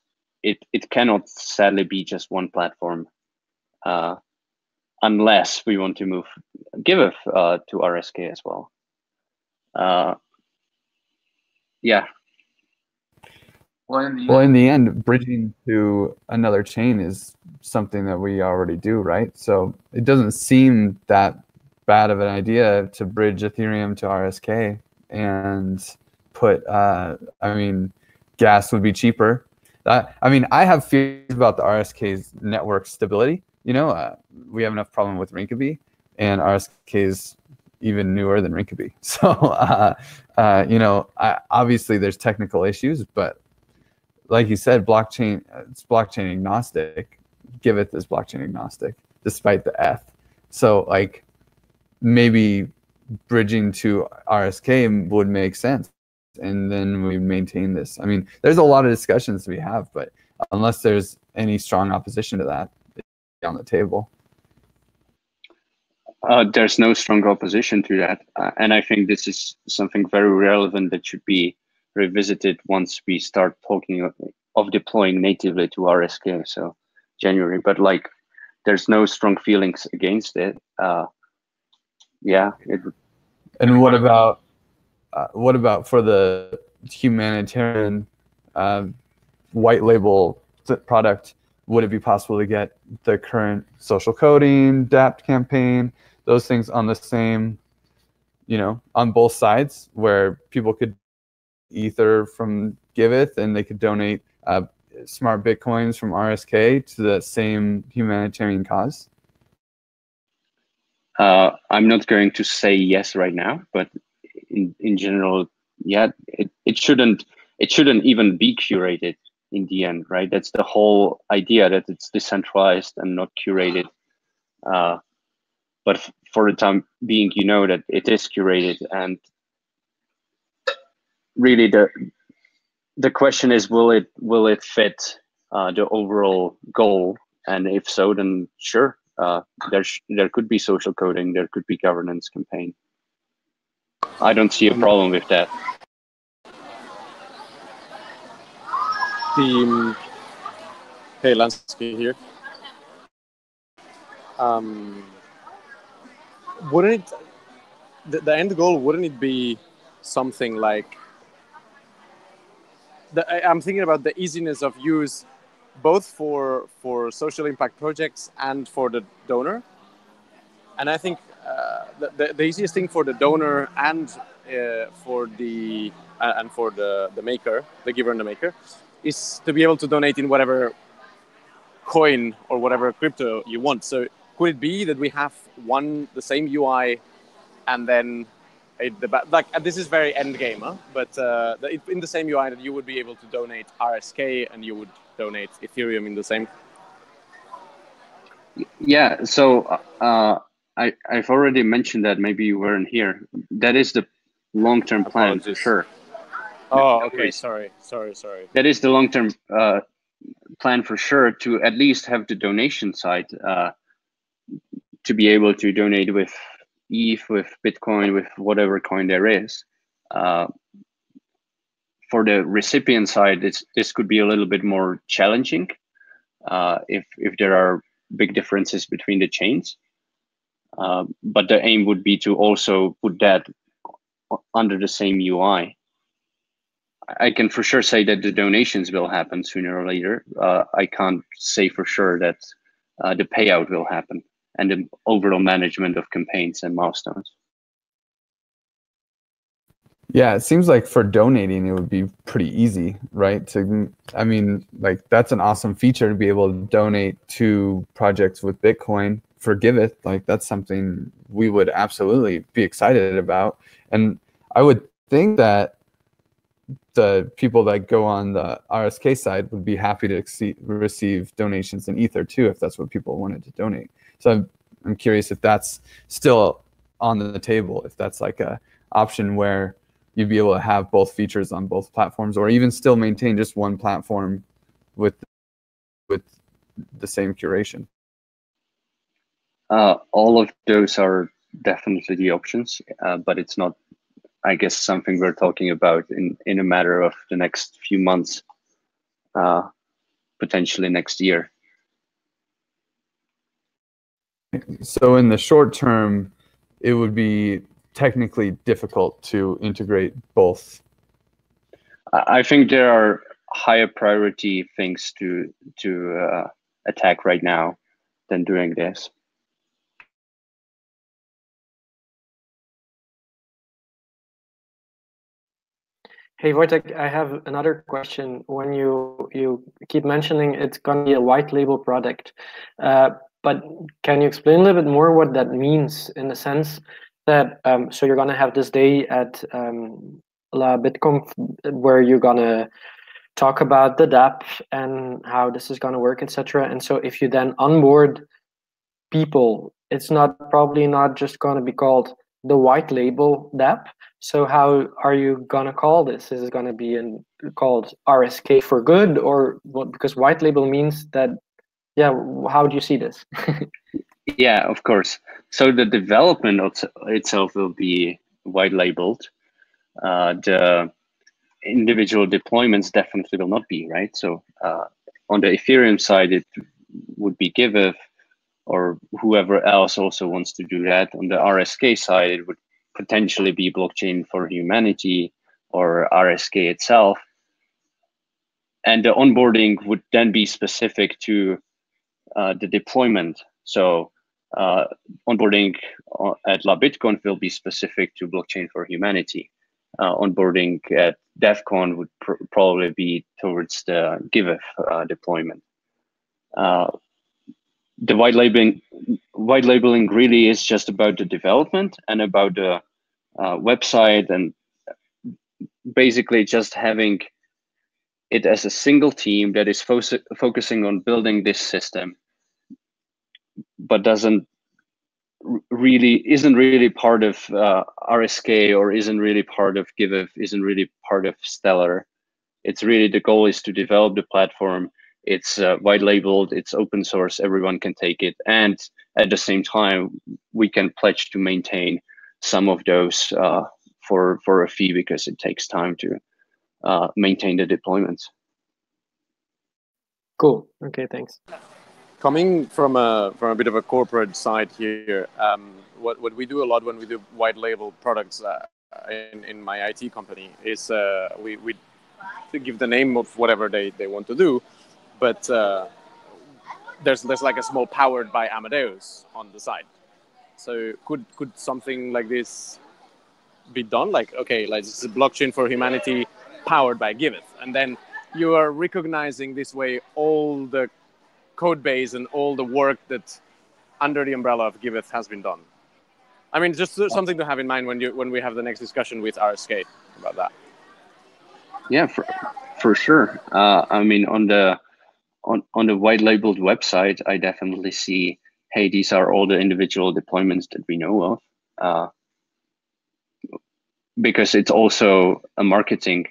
Speaker 4: it cannot sadly be just one platform, unless we want to move Giveth to RSK as well. Yeah.
Speaker 1: Well, in the end, bridging to another chain is something that we already do, right? So it doesn't seem that bad of an idea to bridge Ethereum to RSK and put, gas would be cheaper. I have fears about the RSK's network stability. We have enough problem with Rinkeby, and RSK is even newer than Rinkeby. So, obviously there's technical issues, but like you said, it's blockchain agnostic. Giveth is blockchain agnostic, despite the F. So, like, maybe bridging to RSK would make sense, and then we maintain this. I mean, there's a lot of discussions we have, but unless there's any strong opposition to that, it's on the table.
Speaker 4: There's no strong opposition to that, and I think this is something very relevant that should be revisited once we start talking of deploying natively to RSK, so January. But like, there's no strong feelings against it.
Speaker 1: And what about for the humanitarian white label product? Would it be possible to get the current social coding, dApp campaign, those things on the same, on both sides, where people could Ether from Giveth and they could donate smart Bitcoins from RSK to the same humanitarian cause?
Speaker 4: I'm not going to say yes right now, but in general, yeah, it shouldn't even be curated in the end, right? That's the whole idea, that it's decentralized and not curated. But for the time being, that it is curated, and really the question is, will it fit the overall goal? And if so, then sure, there could be social coding, there could be governance campaign. I don't see a problem with that.
Speaker 10: Hey, Lansky here. Wouldn't it, the end goal, wouldn't it be something like, I'm thinking about the easiness of use, both for social impact projects and for the donor. And I think the easiest thing for the donor and for the maker, the giver and the maker, is to be able to donate in whatever coin or whatever crypto you want. So could it be that we have the same UI, and then this is very end game, huh? But in the same UI that you would be able to donate RSK and you would donate Ethereum in the same?
Speaker 4: Yeah, so I've already mentioned that. Maybe you weren't here. That is the long-term plan for sure.
Speaker 10: Oh, okay. Sorry.
Speaker 4: That is the long-term plan for sure, to at least have the donation side, to be able to donate with ETH, with Bitcoin, with whatever coin there is. For the recipient side, this could be a little bit more challenging if there are big differences between the chains. But the aim would be to also put that under the same UI. I can for sure say that the donations will happen sooner or later. I can't say for sure that the payout will happen and the overall management of campaigns and milestones.
Speaker 1: Yeah, it seems like for donating, it would be pretty easy, right? I mean, like that's an awesome feature to be able to donate to projects with Bitcoin for Giveth. Like that's something we would absolutely be excited about. And I would think that the people that go on the RSK side would be happy to receive donations in Ether too, if that's what people wanted to donate. So I'm curious if that's still on the table, if that's like a option where you'd be able to have both features on both platforms, or even still maintain just one platform with the same curation.
Speaker 4: All of those are definitely the options, but it's not, I guess, something we're talking about in a matter of the next few months, potentially next year.
Speaker 1: So in the short term, it would be technically difficult to integrate both.
Speaker 4: I think there are higher priority things to attack right now than doing this.
Speaker 5: Hey Wojtek, I have another question. When you keep mentioning it's going to be a white label product, but can you explain a little bit more what that means, in the sense that so you're going to have this day at La BitConf where you're going to talk about the dApp and how this is going to work, etc. And so if you then onboard people, it's probably not just going to be called the white label dApp. So how are you gonna call this? Is it gonna be called RSK for good, or what? Because white label means that, yeah. How do you see this?
Speaker 4: Yeah, of course. So the development itself will be white labeled. The individual deployments definitely will not be, right? So on the Ethereum side, it would be Giveth, or whoever else also wants to do that. On the RSK side, it would potentially be Blockchain for Humanity or RSK itself. And the onboarding would then be specific to the deployment. So onboarding at La BitConf will be specific to Blockchain for Humanity. Onboarding at DEF CON would probably be towards the Giveth deployment. The white labeling really is just about the development and about the website, and basically just having it as a single team that is focusing on building this system, but isn't really part of RSK, or isn't really part of Giveth, isn't really part of Stellar. It's really, the goal is to develop the platform. It's white labeled, it's open source, everyone can take it. And at the same time, we can pledge to maintain some of those for a fee, because it takes time to maintain the deployments.
Speaker 5: Cool. Okay, thanks.
Speaker 10: Coming from a bit of a corporate side here, what we do a lot when we do white label products in my IT company is we give the name of whatever they want to do, but there's like a small powered by Amadeus on the side. So could something like this be done? Like, okay, like this is Blockchain for Humanity powered by Giveth, and then you are recognizing this way all the code base and all the work that under the umbrella of Giveth has been done. I mean, just something to have in mind when we have the next discussion with RSK about that.
Speaker 4: Yeah, for sure. I mean, on the white labeled website, I definitely see hey, these are all the individual deployments that we know of. Because it's also a marketing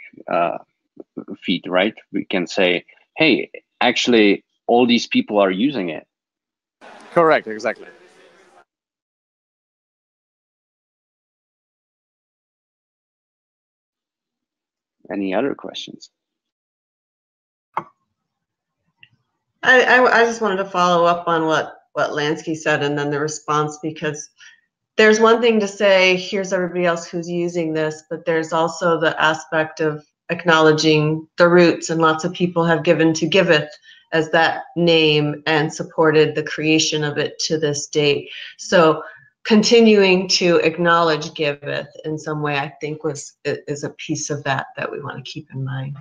Speaker 4: feed, right? We can say, hey, actually, all these people are using it.
Speaker 10: Correct, exactly.
Speaker 4: Any other questions?
Speaker 7: I just wanted to follow up on what Lansky said and then the response, because there's one thing to say, here's everybody else who's using this, but there's also the aspect of acknowledging the roots, and lots of people have given to Giveth as that name and supported the creation of it to this date. So continuing to acknowledge Giveth in some way, I think is a piece of that we want to keep in mind.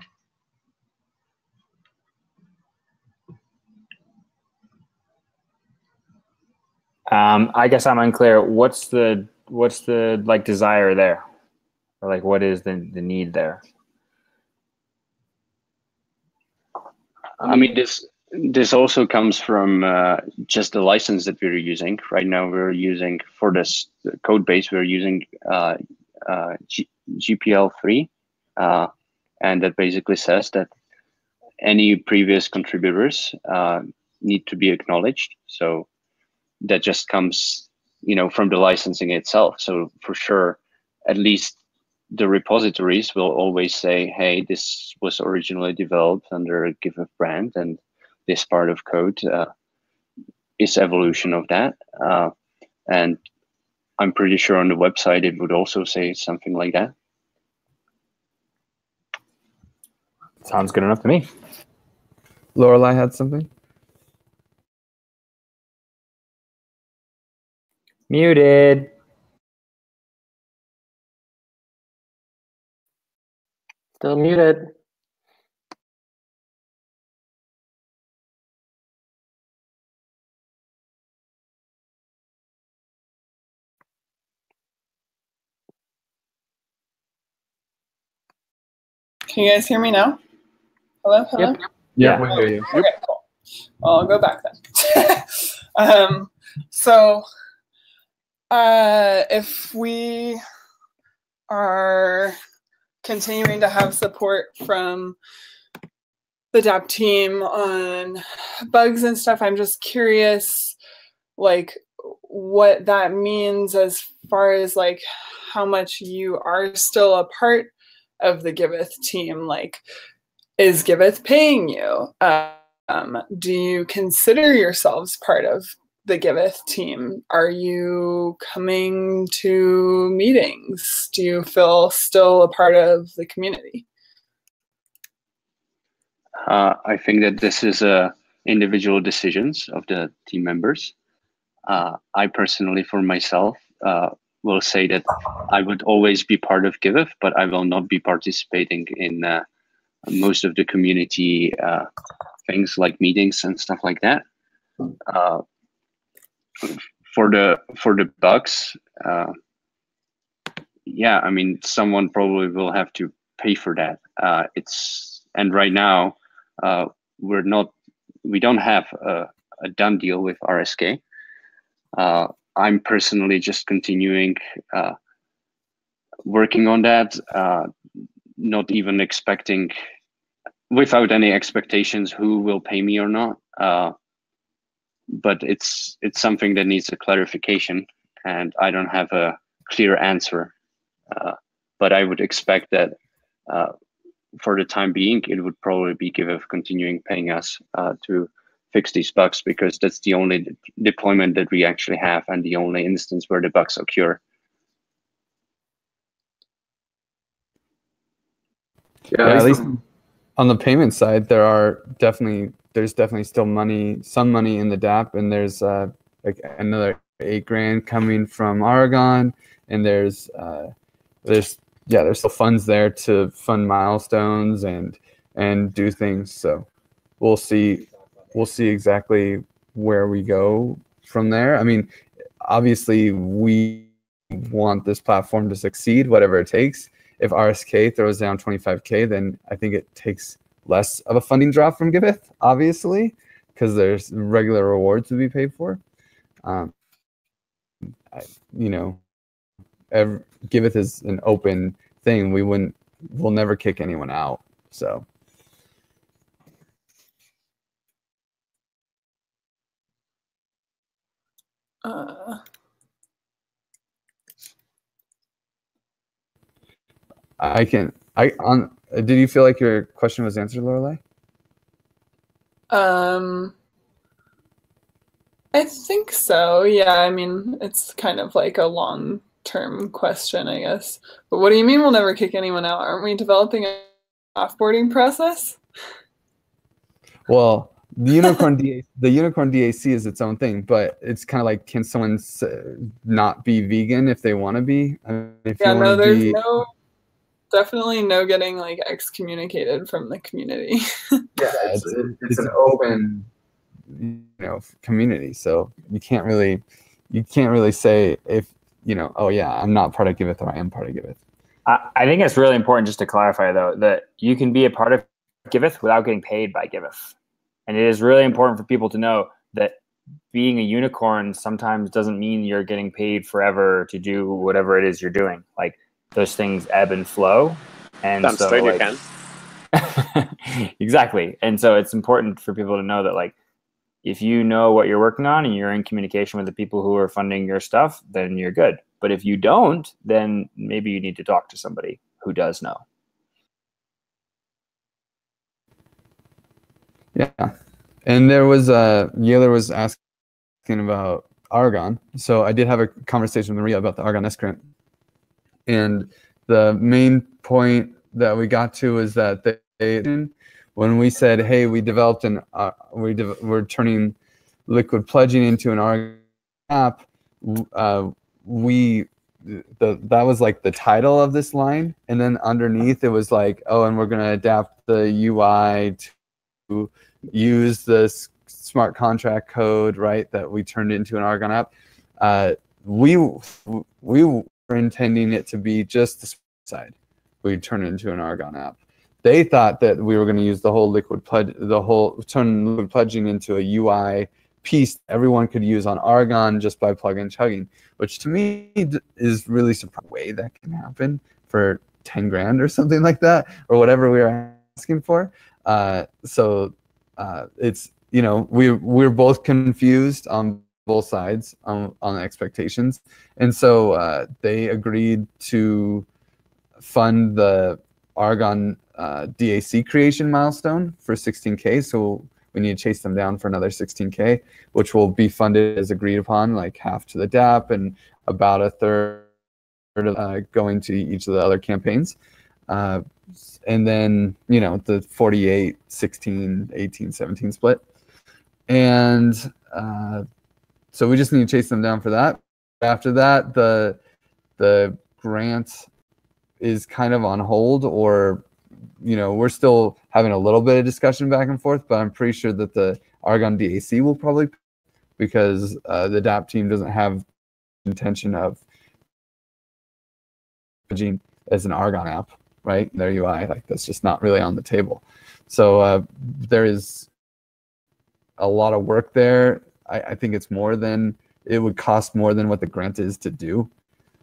Speaker 2: I guess I'm unclear. What's the like desire there, or like what is the need there?
Speaker 4: I mean, this also comes from just the license that we're using right now. We're using for this code base. We're using GPL3, and that basically says that any previous contributors need to be acknowledged. So that just comes, from the licensing itself. So for sure, at least the repositories will always say, hey, this was originally developed under a Giveth brand, and this part of code is evolution of that. And I'm pretty sure on the website it would also say something like that.
Speaker 2: Sounds good enough to me.
Speaker 1: Lorelei had something?
Speaker 2: Muted.
Speaker 5: Still muted.
Speaker 8: Can you guys hear me now? Hello? Hello?
Speaker 5: Yep.
Speaker 1: Yeah, we hear you.
Speaker 8: Okay, cool. Well, I'll go back then. If we are continuing to have support from the DApp team on bugs and stuff, I'm just curious, like, what that means as far as, like, how much you are still a part of the Giveth team. Like, is Giveth paying you? Do you consider yourselves part of the Giveth team? Are you coming to meetings? Do you feel still a part of the community?
Speaker 4: I think that this is individual decisions of the team members. I personally, for myself, will say that I would always be part of Giveth, but I will not be participating in most of the community things like meetings and stuff like that. For the bugs, yeah, I mean, someone probably will have to pay for that. And right now we don't have a done deal with RSK. I'm personally just continuing working on that, not even expecting, without any expectations, who will pay me or not. But it's something that needs a clarification, and I don't have a clear answer. But I would expect that for the time being, it would probably be Giveth continuing paying us to fix these bugs, because that's the only deployment that we actually have and the only instance where the bugs occur.
Speaker 1: Yeah, at least on the payment side, there's definitely still some money in the DApp, and there's like another $8,000 coming from Aragon, and there's still funds there to fund milestones and do things. So we'll see exactly where we go from there. I mean, obviously we want this platform to succeed, whatever it takes. If RSK throws down $25,000, then I think it takes less of a funding drop from Giveth, obviously, because there's regular rewards to be paid for. you know, Giveth is an open thing. We'll never kick anyone out. So. Did you feel like your question was answered, Lorelei?
Speaker 8: I think so. Yeah, I mean, it's kind of like a long-term question, I guess. But what do you mean we'll never kick anyone out? Aren't we developing an offboarding process?
Speaker 1: Well, the Unicorn DAC is its own thing, but it's kind of like, can someone not be vegan if they want to be?
Speaker 8: There's definitely no getting like excommunicated from the community.
Speaker 1: Yeah, it's an open, community, so you can't really say if oh yeah, I'm not part of Giveth or I am part of Giveth.
Speaker 2: I think it's really important just to clarify though that you can be a part of Giveth without getting paid by Giveth. And it is really important for people to know that being a unicorn sometimes doesn't mean you're getting paid forever to do whatever it is you're doing. Like those things ebb and flow. And so
Speaker 10: you can.
Speaker 2: Exactly. And so it's important for people to know that like if you know what you're working on and you're in communication with the people who are funding your stuff, then you're good. But if you don't, then maybe you need to talk to somebody who does know.
Speaker 1: Yeah, and there was Yaler was asking about Argon. So I did have a conversation with Maria about the Argon S grant, and the main point that we got to is that when we said, hey, we developed we're turning liquid pledging into an Argon app, that was like the title of this line, and then underneath it was like, oh, and we're going to adapt the UI to use this smart contract code, right, that we turned into an Argon app. We were intending it to be just the side. We turn it into an Argon app. They thought that we were going to use the whole turn liquid pledging into a UI piece everyone could use on Argon just by plug-in chugging, which to me is really surprising way that can happen for 10 grand or something like that, or whatever we were asking for. It's, we're both confused on both sides on expectations. And so they agreed to fund the Argon DAC creation milestone for 16K. So we need to chase them down for another 16K, which will be funded as agreed upon, like half to the DApp and about a third going to each of the other campaigns. And then, the 48, 16, 18, 17 split. And so we just need to chase them down for that. After that, the grant is kind of on hold, or, we're still having a little bit of discussion back and forth, but I'm pretty sure that the Argon DAC will probably, because the DApp team doesn't have intention of pledging as an Argon app. Right, their UI, like that's just not really on the table. So there is a lot of work there. I think it would cost more than what the grant is to do.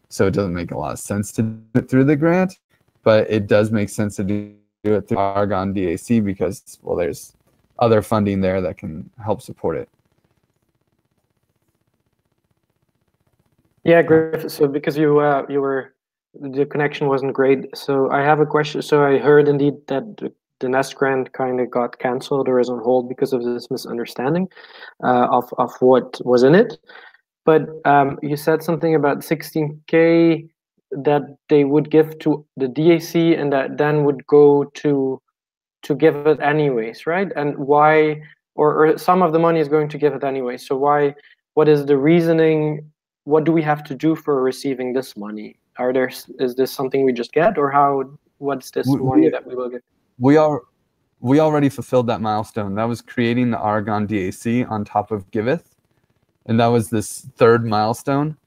Speaker 1: So it doesn't make a lot of sense to do it through the grant, but it does make sense to do it through Argon DAC because, well, there's other funding there that can help support it.
Speaker 5: Yeah, Griff. So because you were. The connection wasn't great. So I have a question. So I heard indeed that the Nest grant kind of got canceled or is on hold because of this misunderstanding of what was in it. But you said something about 16K that they would give to the DAC and that then would go to Giveth anyways, right? And why, or some of the money is going to Giveth anyway. So why, what is the reasoning? What do we have to do for receiving this money? Is this something we just get, or what's this money that we will get?
Speaker 1: We already fulfilled that milestone. That was creating the Argon DAC on top of Giveth. And that was this third milestone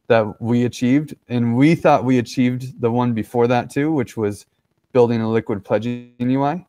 Speaker 1: that we achieved. And we thought we achieved the one before that too, which was building a liquid pledging UI,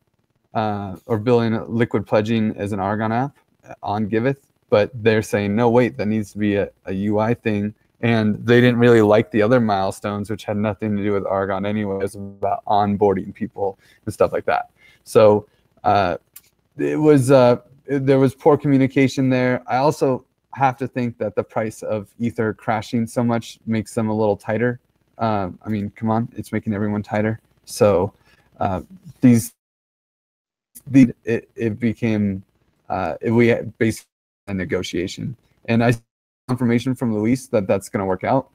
Speaker 1: or building a liquid pledging as an Argon app on Giveth. but they're saying, no, wait, that needs to be a UI thing. And they didn't really like the other milestones, which had nothing to do with Aragon anyway. It was about onboarding people and stuff like that. So it was there was poor communication there. I also have to think that the price of Ether crashing so much makes them a little tighter. I mean, come on, it's making everyone tighter. So it became we had basically a negotiation, and I confirmation from Luis that that's going to work out,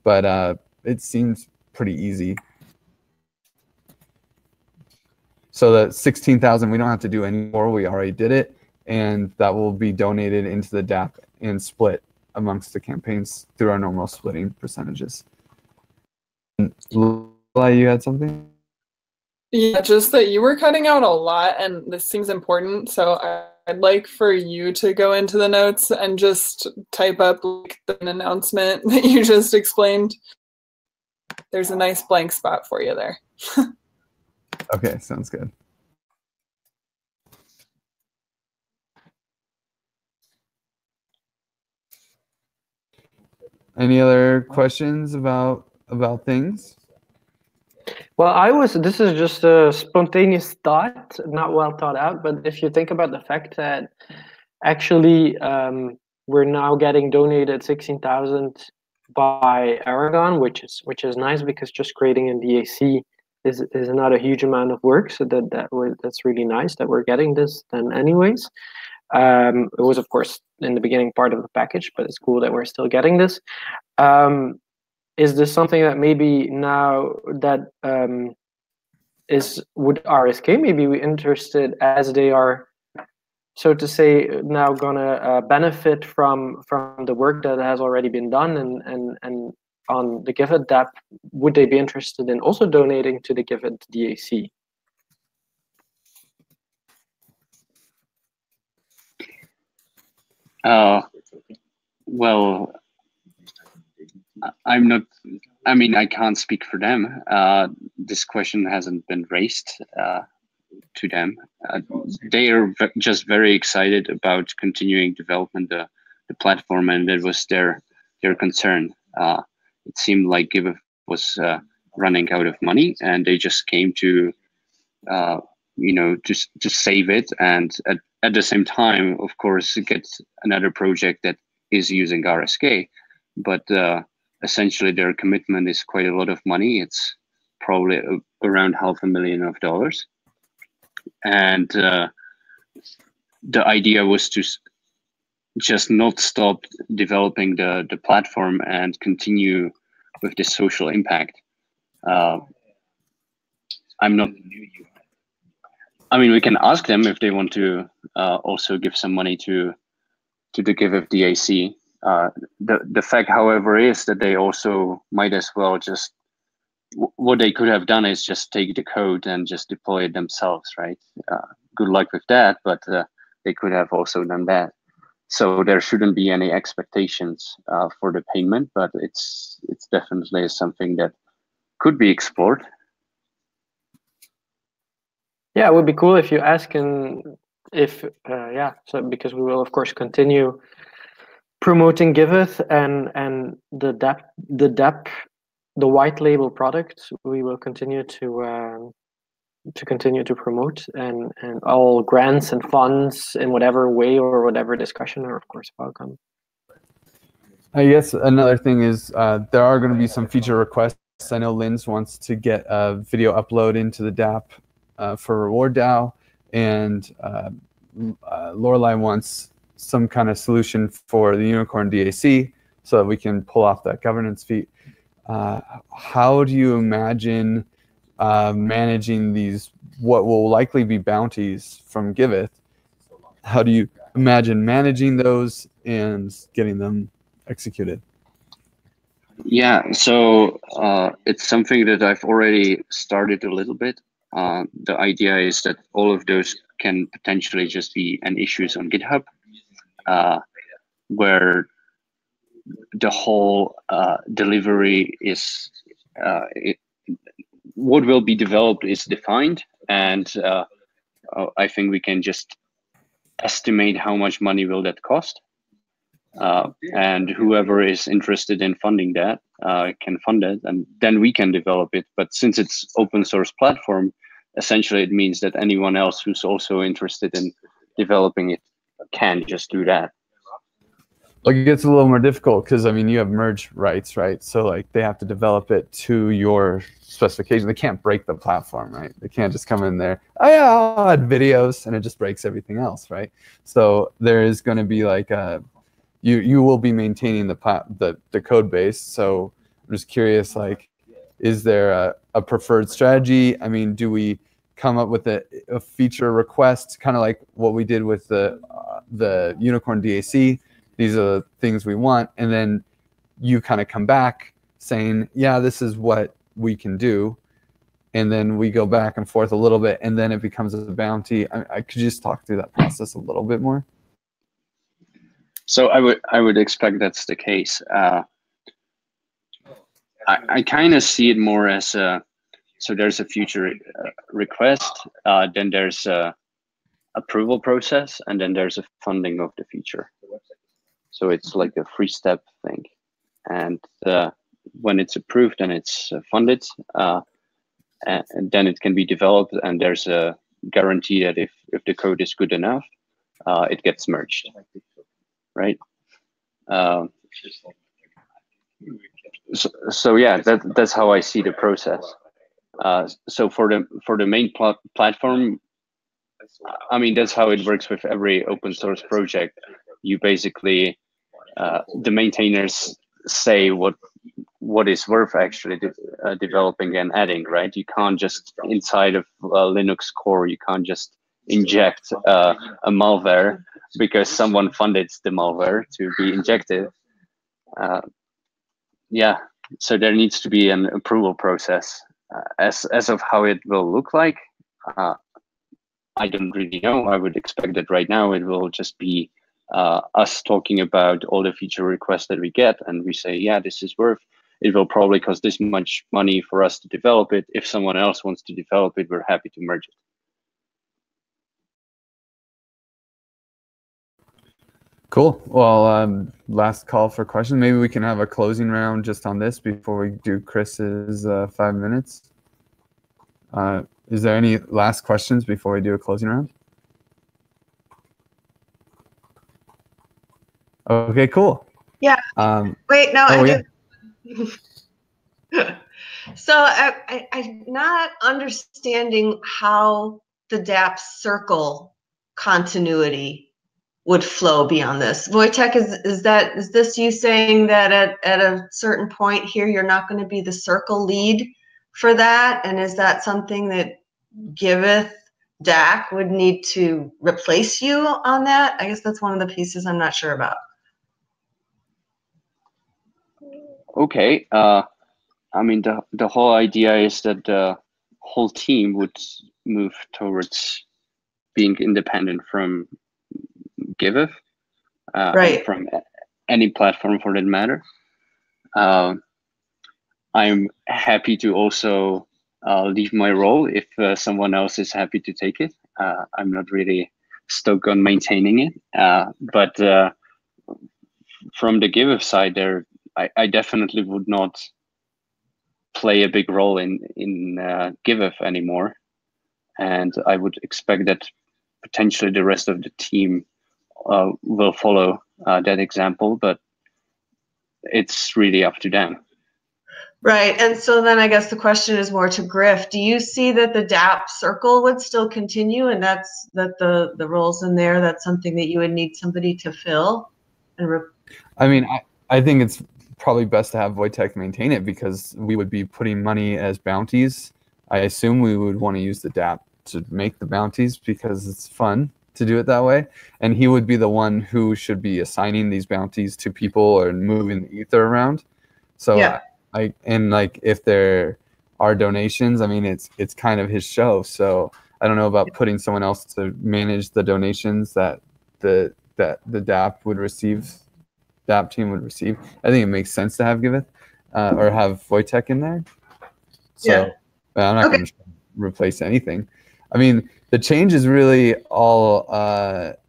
Speaker 1: but it seems pretty easy. So the 16,000 we don't have to do anymore. We already did it, and that will be donated into the DApp and split amongst the campaigns through our normal splitting percentages. Lola, you had something?
Speaker 8: Yeah, just that you were cutting out a lot, and this seems important. So I'd like for you to go into the notes and just type up like an announcement that you just explained. There's a nice blank spot for you there.
Speaker 1: Okay, sounds good. Any other questions about things?
Speaker 5: Well, this is just a spontaneous thought, not well thought out, but if you think about the fact that actually we're now getting donated 16,000 by Aragon, which is nice, because just creating a DAC is not a huge amount of work, so that's really nice that we're getting this then anyways. It was, of course, in the beginning part of the package, but it's cool that we're still getting this. Is this something that maybe now that would RSK maybe be interested, as they are, so to say, now gonna benefit from the work that has already been done and on the Giveth DApp? Would they be interested in also donating to the Giveth DAC?
Speaker 4: Well, I can't speak for them. This question hasn't been raised to them. They are just very excited about continuing development the platform, and that was their concern. It seemed like Giveth was running out of money, and they just came to just save it, and at the same time, of course, get another project that is using RSK, but essentially their commitment is quite a lot of money. It's probably around $500,000, and the idea was to just not stop developing the platform and continue with the social impact. We can ask them if they want to also give some money to the Giveth DAC. The fact, however, is that they also might as well just, what they could have done is just take the code and just deploy it themselves, right? Good luck with that, but they could have also done that. So there shouldn't be any expectations for the payment, but it's definitely something that could be explored.
Speaker 5: Yeah, it would be cool if you ask, and if so because we will of course continue promoting Giveth and the DApp, the white label product. We will continue to promote, and all grants and funds in whatever way or whatever discussion are of course welcome.
Speaker 1: I guess another thing is there are going to be some feature requests. I know Linz wants to get a video upload into the DApp for Reward DAO, and Lorelei wants some kind of solution for the Unicorn DAC so that we can pull off that governance fee. How do you imagine managing these, what will likely be bounties from Giveth? How do you imagine managing those and getting them executed?
Speaker 4: Yeah, so it's something that I've already started a little bit. The idea is that all of those can potentially just be an issues on GitHub, where the whole delivery is, what will be developed is defined, and I think we can just estimate how much money will that cost. and whoever is interested in funding that can fund it, and then we can develop it. But since it's open source platform, essentially it means that anyone else who's also interested in developing it can just do that.
Speaker 1: Like, it gets a little more difficult because, I mean, you have merge rights, right? So like they have to develop it to your specification. They can't break the platform, right? They can't just come in there, oh yeah, I'll add videos, and it just breaks everything else, right? So there is going to be like you will be maintaining the code base. So I'm just curious, like, is there a preferred strategy? I mean, do we come up with a feature request, kind of like what we did with the Unicorn DAC? These are the things we want, and then you kind of come back saying, yeah, this is what we can do, and then we go back and forth a little bit, and then it becomes a bounty. I could just talk through that process a little bit more.
Speaker 4: So I would expect that's the case. I kind of see it more as so there's a feature request, then there's a approval process, and then there's a funding of the feature. So it's like a 3-step thing, and when it's approved and it's funded, and then it can be developed, and there's a guarantee that if the code is good enough, it gets merged, right? So yeah, that's how I see the process. So for the main platform, I mean, that's how it works with every open source project. You basically, the maintainers say what is worth actually developing and adding, right? You can't just, inside of Linux core, you can't just inject a malware because someone funded the malware to be injected. Yeah, so there needs to be an approval process. As of how it will look like, I don't really know. I would expect that right now it will just be us talking about all the feature requests that we get, and we say, yeah, this is worth. It will probably cost this much money for us to develop it. If someone else wants to develop it, we're happy to merge it.
Speaker 1: Cool. Well, last call for questions. Maybe we can have a closing round just on this before we do Chris's 5 minutes. Is there any last questions before we do a closing round? Okay, cool.
Speaker 7: Yeah. Wait, no,
Speaker 1: oh,
Speaker 7: I So I'm not understanding how the DApp circle continuity would flow beyond this. Wojtek, is this you saying that at a certain point here you're not going to be the circle lead for that? And is that something that Giveth DAC would need to replace you on that? I guess that's one of the pieces I'm not sure about.
Speaker 4: Okay. I mean, the whole idea is that the whole team would move towards being independent from Giveth,
Speaker 7: right,
Speaker 4: from any platform for that matter. I'm happy to also leave my role if someone else is happy to take it. I'm not really stoked on maintaining it, but from the Giveth side, I definitely would not play a big role in Giveth anymore, and I would expect that potentially the rest of the team will follow that example, but it's really up to them.
Speaker 7: Right, and so then I guess the question is more to Griff. Do you see that the DApp circle would still continue, and that the roles in there, that's something that you would need somebody to fill?
Speaker 1: I mean, I think it's probably best to have Wojtek maintain it, because we would be putting money as bounties. I assume we would want to use the DApp to make the bounties because it's fun to do it that way, and he would be the one who should be assigning these bounties to people or moving the ether around. So yeah. And like, if there are donations, I mean, it's kind of his show. So I don't know about putting someone else to manage the donations that the DApp would receive, DApp team would receive. I think it makes sense to have Giveth or have Wojtek in there. So yeah. I'm not going to replace anything. I mean, the change is really all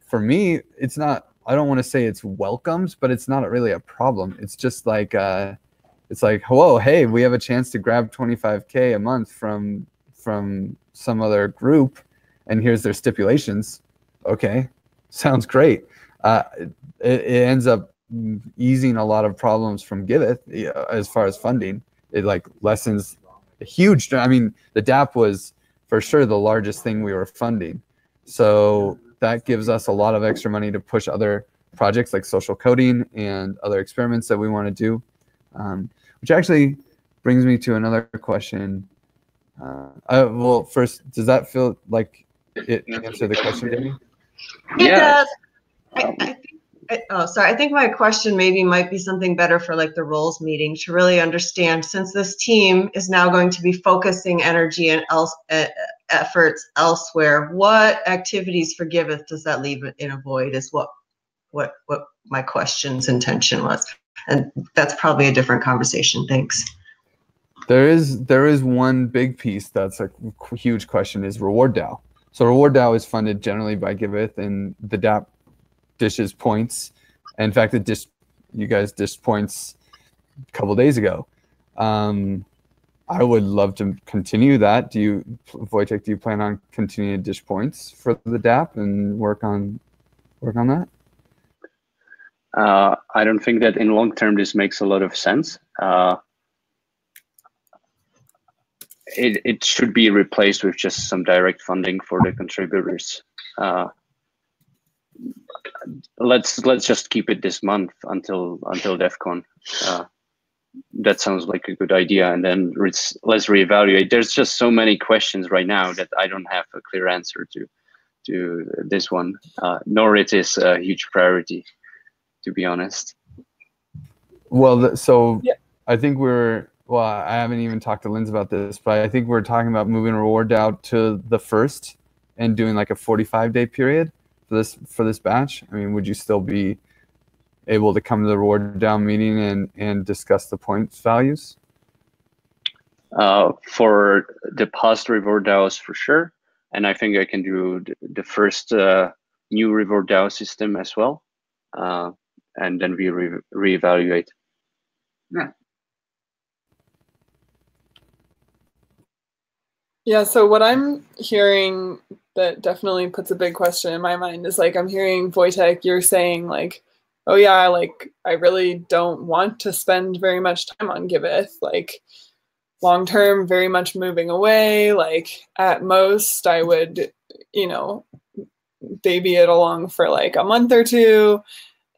Speaker 1: for me. It's not I don't want to say it's welcomed, but it's not really a problem. It's just like it's like, whoa, hey, we have a chance to grab 25K a month from some other group, and here's their stipulations. Okay, sounds great. It ends up easing a lot of problems from Giveth as far as funding. It like lessens a huge. I mean, the DApp was for sure the largest thing we were funding, so that gives us a lot of extra money to push other projects like social coding and other experiments that we want to do. Which actually brings me to another question. Well, first, does that feel like it answered the question, Jamie?
Speaker 7: It does. I think my question maybe might be something better for like the roles meeting to really understand, since this team is now going to be focusing energy and efforts elsewhere, what activities for Giveth does that leave in a void is what my question's intention was. And that's probably a different conversation. Thanks.
Speaker 1: There is one big piece that's a huge question is Reward DAO. So Reward DAO is funded generally by Giveth, and the DApp dishes points. And in fact, you guys dished points a couple days ago. I would love to continue that. Wojtek, do you plan on continuing to dish points for the DApp and work on that?
Speaker 4: I don't think that in long term this makes a lot of sense. It should be replaced with just some direct funding for the contributors. Let's just keep it this month until DEF CON. That sounds like a good idea, and then let's reevaluate. There's just so many questions right now that I don't have a clear answer to this one, nor it is a huge priority, to be honest.
Speaker 1: Well, I think I haven't even talked to Linz about this, but I think we're talking about moving Reward DAO to the 1st and doing like a 45-day period for this batch. I mean, would you still be able to come to the Reward DAO meeting and discuss the points values?
Speaker 4: For the past Reward DAOs, for sure. And I think I can do the first new Reward DAO system as well. And then we reevaluate.
Speaker 7: Yeah.
Speaker 8: Yeah, so what I'm hearing that definitely puts a big question in my mind is like, I'm hearing Wojtek, you're saying like, oh yeah, like I really don't want to spend very much time on Giveth, like long term, very much moving away. Like at most I would, baby it along for like a month or two.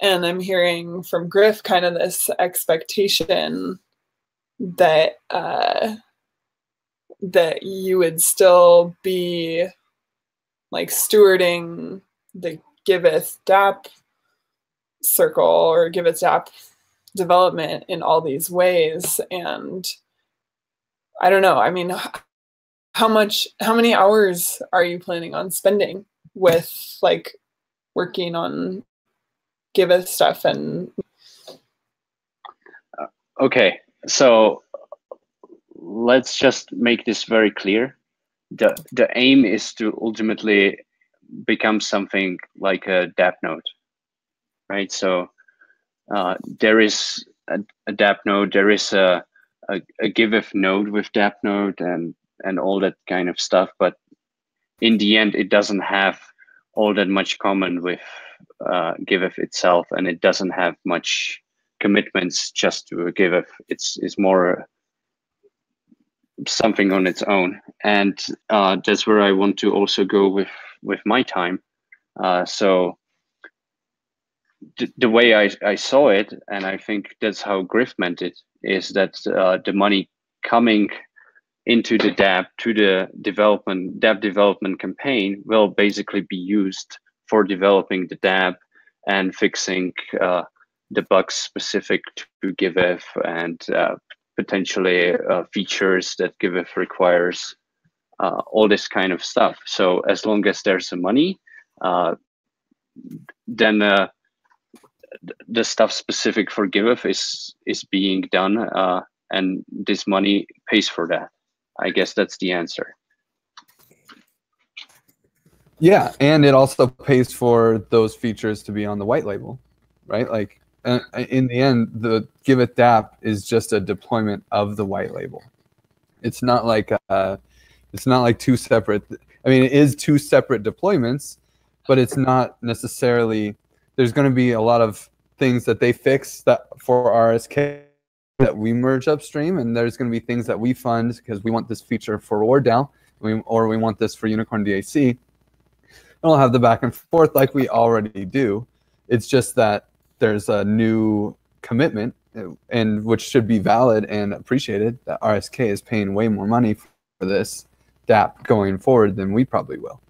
Speaker 8: And I'm hearing from Griff kind of this expectation that that you would still be like stewarding the Giveth DApp circle or Giveth DApp development in all these ways. And I don't know, I mean, how many hours are you planning on spending with like working on Giveth stuff? And
Speaker 4: okay, so let's just make this very clear. The aim is to ultimately become something like a DApp node, right? So there is a DApp node, there is a Giveth node with DApp node and all that kind of stuff, but in the end it doesn't have all that much common with Giveth itself, and it doesn't have much commitments just to a Giveth. It's more something on its own, and that's where I want to also go with my time. So the way I saw it, and I think that's how Griff meant it, is that the money coming into the DApp to the DApp development campaign will basically be used for developing the DApp and fixing the bugs specific to Giveth and potentially features that Giveth requires, all this kind of stuff. So as long as there's some money, then the stuff specific for Giveth is being done, and this money pays for that. I guess that's the answer.
Speaker 1: Yeah, and it also pays for those features to be on the white label, right? Like in the end, the Giveth dApp is just a deployment of the white label. It's not like two separate. I mean, it is two separate deployments, but it's not necessarily. There's going to be a lot of things that they fix that for RSK that we merge upstream, and there's going to be things that we fund because we want this feature for OrDAO, or we want this for Unicorn DAC. And we'll have the back and forth like we already do. It's just that there's a new commitment, and which should be valid and appreciated, that RSK is paying way more money for this dApp going forward than we probably will.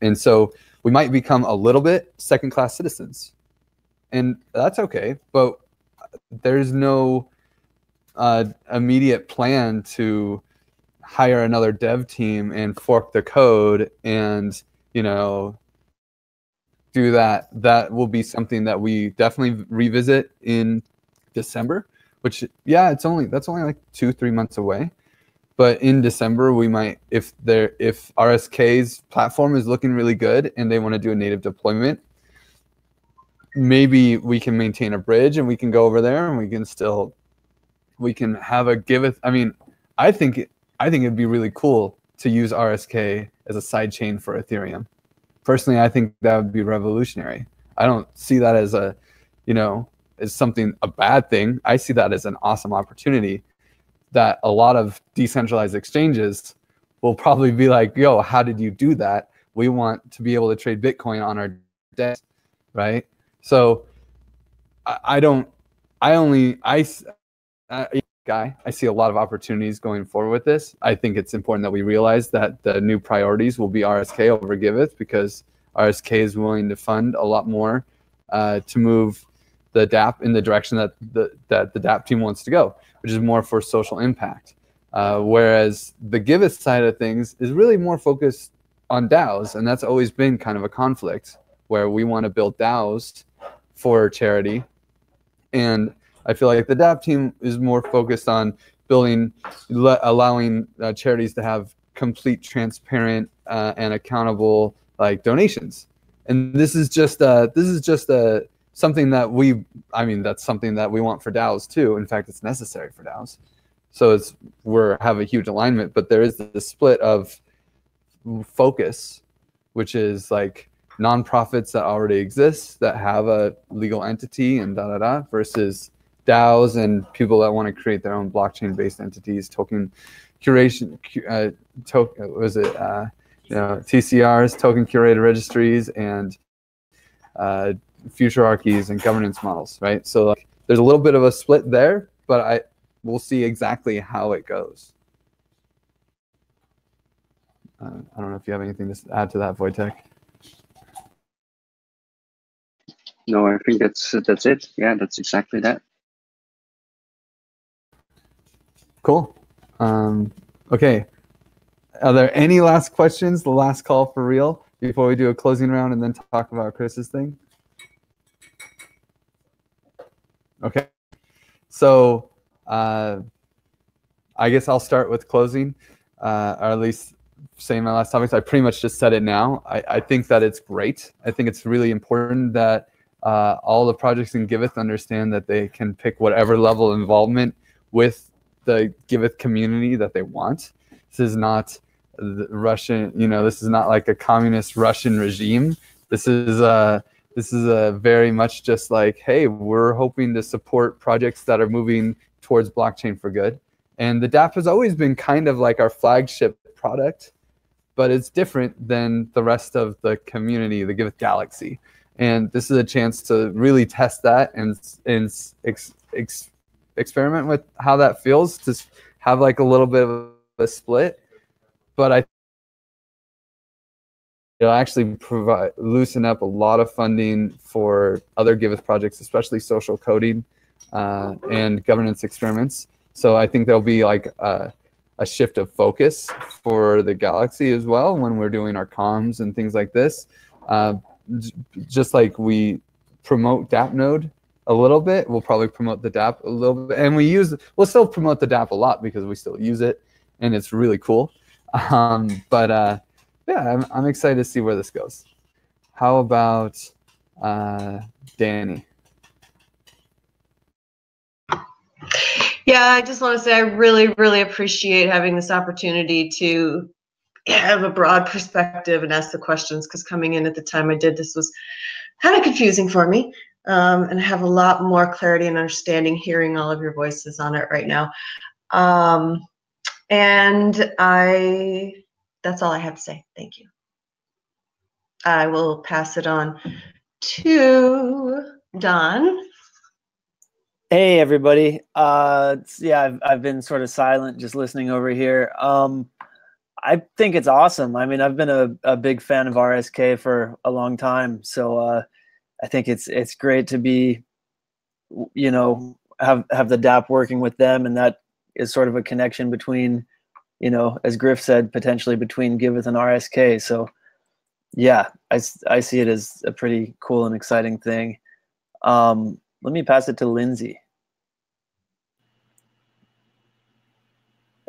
Speaker 1: And so we might become a little bit second-class citizens. And that's okay, but there's no immediate plan to hire another dev team and fork the code and, you know, do that. That will be something that we definitely revisit in December, which, yeah, that's only like 2-3 months away. But in December, we might, if RSK's platform is looking really good and they want to do a native deployment, maybe we can maintain a bridge and we can go over there and we can have a Giveth. I mean, I think it'd be really cool to use RSK as a side chain for Ethereum. Personally, I think that would be revolutionary. I don't see that as a, you know, as something, a bad thing. I see that as an awesome opportunity that a lot of decentralized exchanges will probably be like, yo, how did you do that? We want to be able to trade Bitcoin on our desk, right? So I see a lot of opportunities going forward with this. I think it's important that we realize that the new priorities will be RSK over Giveth, because RSK is willing to fund a lot more to move the dApp in the direction that the dApp team wants to go, which is more for social impact. Whereas the Giveth side of things is really more focused on DAOs, and that's always been kind of a conflict where we want to build DAOs for charity. And I feel like the dApp team is more focused on building, allowing charities to have complete, transparent, and accountable donations. And this is just something that that's something that we want for DAOs too. In fact, it's necessary for DAOs. So we have a huge alignment, but there is the split of focus, which is like nonprofits that already exist that have a legal entity and versus DAOs and people that want to create their own blockchain-based entities, token curation, TCRs, token curated registries, and futurarchies and governance models, right? So there's a little bit of a split there, but we'll see exactly how it goes. I don't know if you have anything to add to that, Wojtek.
Speaker 4: No, I think that's it. Yeah, that's exactly that.
Speaker 1: Cool. Okay. Are there any last questions? The last call for real before we do a closing round and then talk about Chris's thing? Okay. So I guess I'll start with closing, or at least saying my last topics. I pretty much just said it now. I think that it's great. I think it's really important that all the projects in Giveth understand that they can pick whatever level of involvement with the Giveth community that they want. This is not the Russian, this is not like a communist Russian regime. This is a very much just like, hey, we're hoping to support projects that are moving towards blockchain for good. And the dApp has always been kind of like our flagship product, but it's different than the rest of the community, the Giveth Galaxy. And this is a chance to really test that and experiment with how that feels, to have like a little bit of a split. But it'll actually loosen up a lot of funding for other Giveth projects, especially social coding and governance experiments. So I think there'll be like a shift of focus for the Galaxy as well when we're doing our comms and things like this. Just like we promote DAppNode a little bit, we'll probably promote the dApp a little bit, and we'll still promote the dApp a lot because we still use it and it's really cool. But yeah, I'm excited to see where this goes. How about Danny?
Speaker 7: Yeah, I just want to say I really, really appreciate having this opportunity to have a broad perspective and ask the questions, because coming in at the time I did, this was kind of confusing for me. And I have a lot more clarity and understanding hearing all of your voices on it right now. And that's all I have to say. Thank you. I will pass it on to Don.
Speaker 11: Hey everybody. Yeah, I've been sort of silent, just listening over here. I think it's awesome. I mean, I've been a big fan of RSK for a long time, so I think it's great to be, you know, have the DApp working with them, and that is sort of a connection between, you know, as Griff said, potentially between Giveth and RSK. So yeah, I see it as a pretty cool and exciting thing. Let me pass it to Lindsay.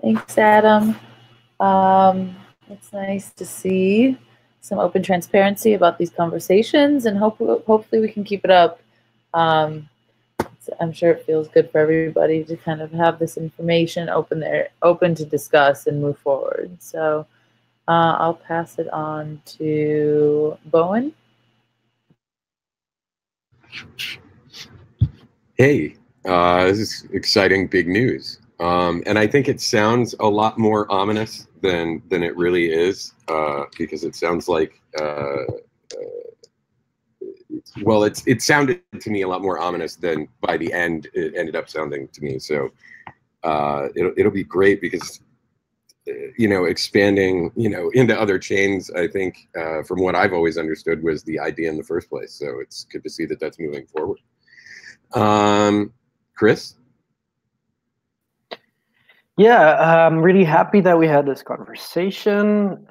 Speaker 9: Thanks, Adam. It's nice to see some open transparency about these conversations, and hopefully we can keep it up. I'm sure it feels good for everybody to kind of have this information open to discuss and move forward. So I'll pass it on to Bowen.
Speaker 3: Hey, this is exciting, big news. And I think it sounds a lot more ominous than it really is, because it sounds like, well, it sounded to me a lot more ominous than by the end it ended up sounding to me. So it'll be great, because you know, expanding, you know, into other chains, I think from what I've always understood was the idea in the first place. So it's good to see that that's moving forward. Chris?
Speaker 5: Yeah, I'm really happy that we had this conversation.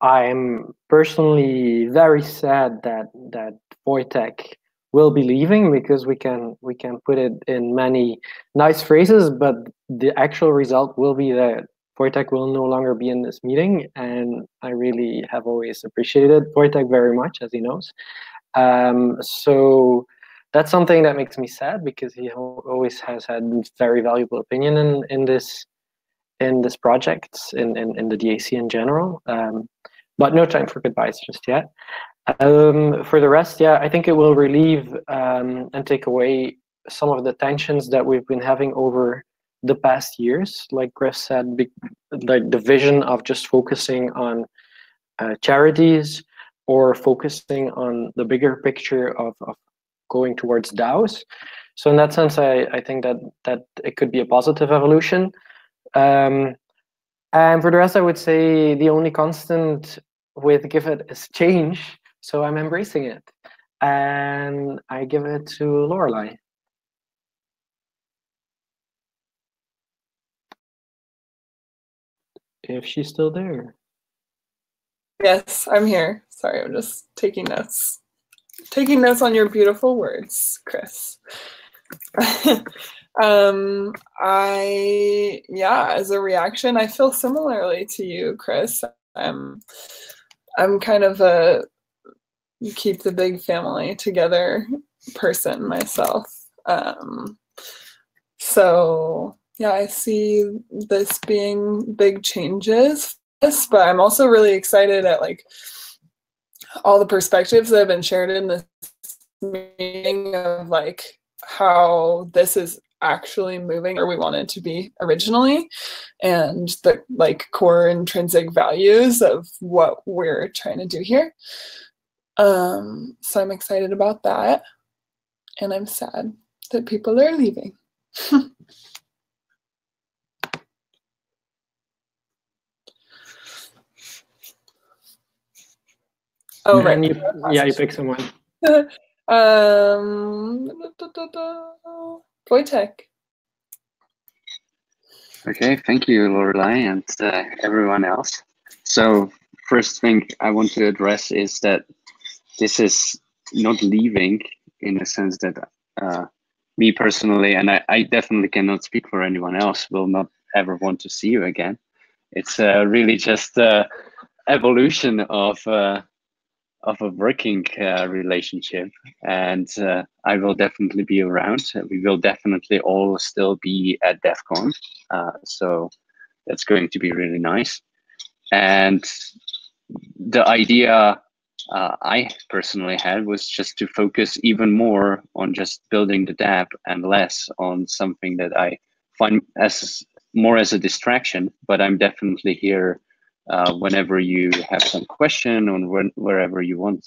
Speaker 5: I'm personally very sad that Wojtek will be leaving, because we can put it in many nice phrases, but the actual result will be that Wojtek will no longer be in this meeting, and I really have always appreciated Wojtek very much, as he knows. So that's something that makes me sad, because he always has had very valuable opinion in this project, in the DAC in general. But no time for goodbyes just yet. For the rest, yeah, I think it will relieve and take away some of the tensions that we've been having over the past years. Like Griff said, like the vision of just focusing on charities, or focusing on the bigger picture of going towards DAOs. So in that sense, I think that it could be a positive evolution. And for the rest, I would say the only constant with Giveth is change. So I'm embracing it. And I give it to Lorelei. If she's still there.
Speaker 8: Yes, I'm here. Sorry, I'm just taking notes. Taking notes on your beautiful words, Chris. As a reaction, I feel similarly to you, Chris. I'm kind of a keep the big family together person myself. So yeah, I see this being big changes, but I'm also really excited at like all the perspectives that have been shared in this meeting of like how this is actually moving where we wanted to be originally, and the like core intrinsic values of what we're trying to do here. So I'm excited about that, and I'm sad that people are leaving.
Speaker 5: Oh, right. You pick someone.
Speaker 8: Wojtek.
Speaker 4: Okay, thank you, Lorelei, and everyone else. So first thing I want to address is that this is not leaving, in a sense that me personally, and I definitely cannot speak for anyone else, will not ever want to see you again. It's really just evolution of a working relationship, and I will definitely be around. We will definitely all still be at DEF CON, so that's going to be really nice. And the idea I personally had was just to focus even more on just building the dApp and less on something that I find as more as a distraction. But I'm definitely here whenever you have some question or wherever you want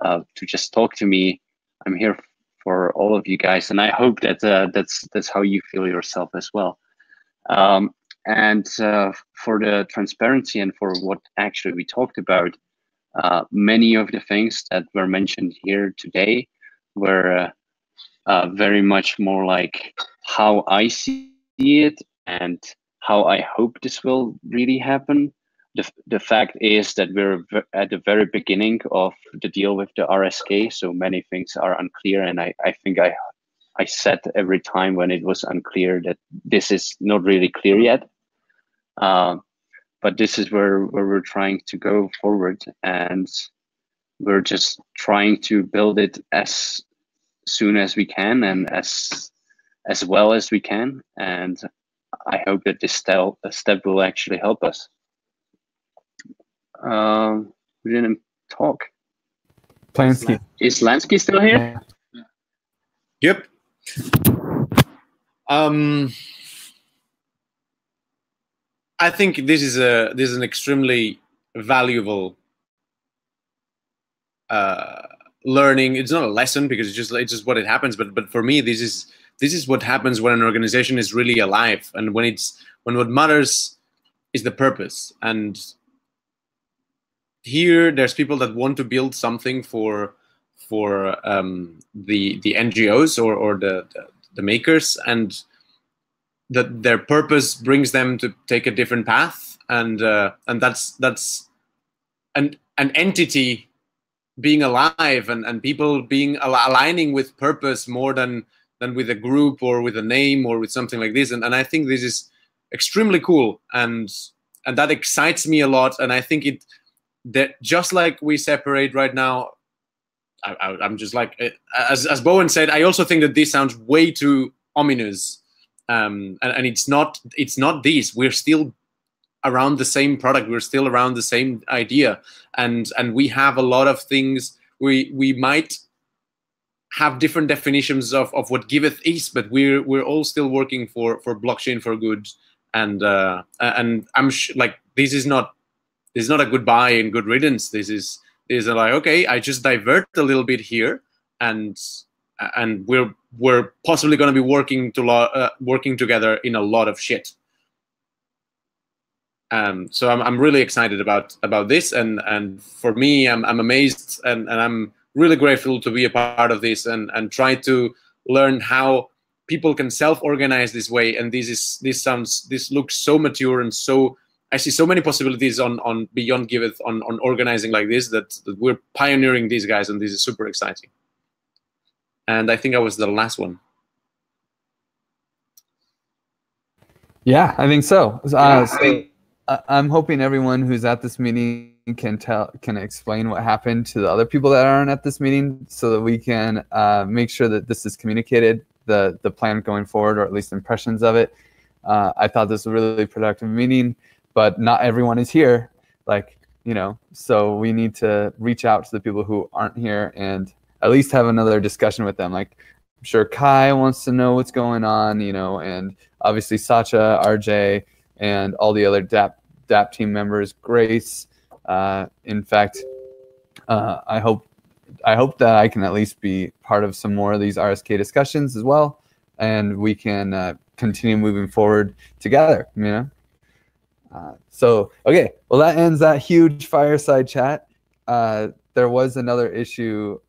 Speaker 4: to just talk to me. I'm here for all of you guys, and I hope that that's how you feel yourself as well. And for the transparency and for what actually we talked about, many of the things that were mentioned here today were very much more like how I see it and how I hope this will really happen. The fact is that we're at the very beginning of the deal with the RSK, so many things are unclear, and I think I said every time when it was unclear that this is not really clear yet. But this is where we're trying to go forward, and we're just trying to build it as soon as we can and as well as we can. And I hope that this step will actually help us. We didn't talk.
Speaker 1: Lansky.
Speaker 4: Is Lansky still here?
Speaker 10: Yep. I think this is an extremely valuable learning. It's not a lesson because it's just what it happens. But for me, this is what happens when an organization is really alive, and when what matters is the purpose. And here, there's people that want to build something for the NGOs or the makers, and that their purpose brings them to take a different path, and that's an entity being alive, and people being aligning with purpose more than with a group or with a name or with something like this. And I think this is extremely cool, and that excites me a lot. And I think that just like we separate right now, I'm just like, as Bowen said, I also think that this sounds way too ominous. And it's not this. We're still around the same product. We're still around the same idea, and we have a lot of things. We might have different definitions of what Giveth is, but we're all still working for blockchain for good. And I'm like, this is not a goodbye and good riddance. This is like, okay, I just divert a little bit here, and we're possibly going to be working together in a lot of shit. So I'm really excited about this, and for me, I'm amazed, and I'm really grateful to be a part of this, and try to learn how people can self-organize this way. And this looks so mature, and so I see so many possibilities on Beyond Giveth on organizing like this, that we're pioneering these guys, and this is super exciting. And I think I was the last one.
Speaker 1: Yeah, I think so. I'm hoping everyone who's at this meeting can explain what happened to the other people that aren't at this meeting, so that we can make sure that this is communicated, the plan going forward, or at least impressions of it. I thought this was a really productive meeting, but not everyone is here. So we need to reach out to the people who aren't here and at least have another discussion with them. Like, I'm sure Kai wants to know what's going on, and obviously Sacha, RJ, and all the other DApp team members, Grace. In fact, I hope that I can at least be part of some more of these RSK discussions as well, and we can continue moving forward together, So, okay, well, that ends that huge fireside chat. There was another issue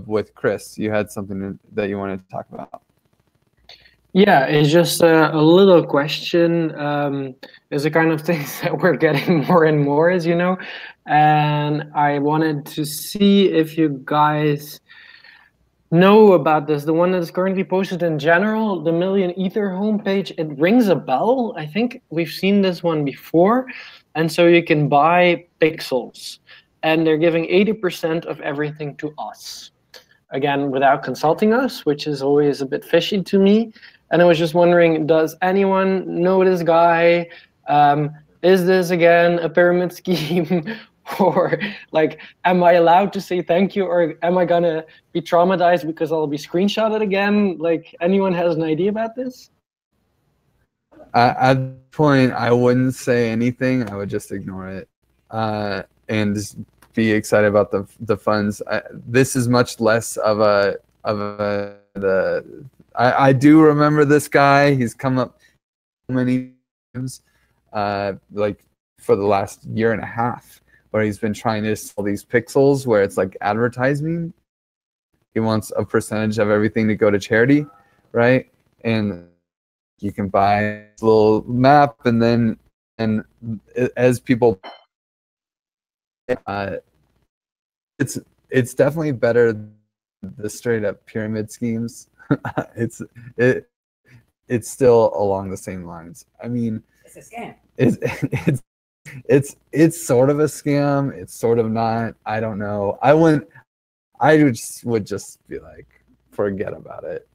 Speaker 1: with Chris. You had something that you wanted to talk about.
Speaker 5: Yeah, it's just a little question. It's the kind of things that we're getting more and more, as you know. And I wanted to see if you guys know about this. The one that is currently posted in general, the Million Ether homepage, it rings a bell. I think we've seen this one before. and so you can buy pixels, and they're giving 80% of everything to us. Again, without consulting us, which is always a bit fishy to me. And I was just wondering, does anyone know this guy? Is this again a pyramid scheme? Or like, am I allowed to say thank you, or am I gonna be traumatized because I'll be screenshotted again? Like, anyone has an idea about this?
Speaker 1: At this point, I wouldn't say anything. I would just ignore it and just be excited about the funds. This is much less of I do remember this guy. He's come up many times, like for the last year and a half, where he's been trying to sell these pixels where it's like advertising. He wants a percentage of everything to go to charity, right? And you can buy a little map, and as people, it's definitely better than the straight up pyramid schemes. It's still along the same lines. I mean,
Speaker 12: it's a scam.
Speaker 1: It's sort of a scam. It's sort of not. I don't know. I would just be like, forget about it.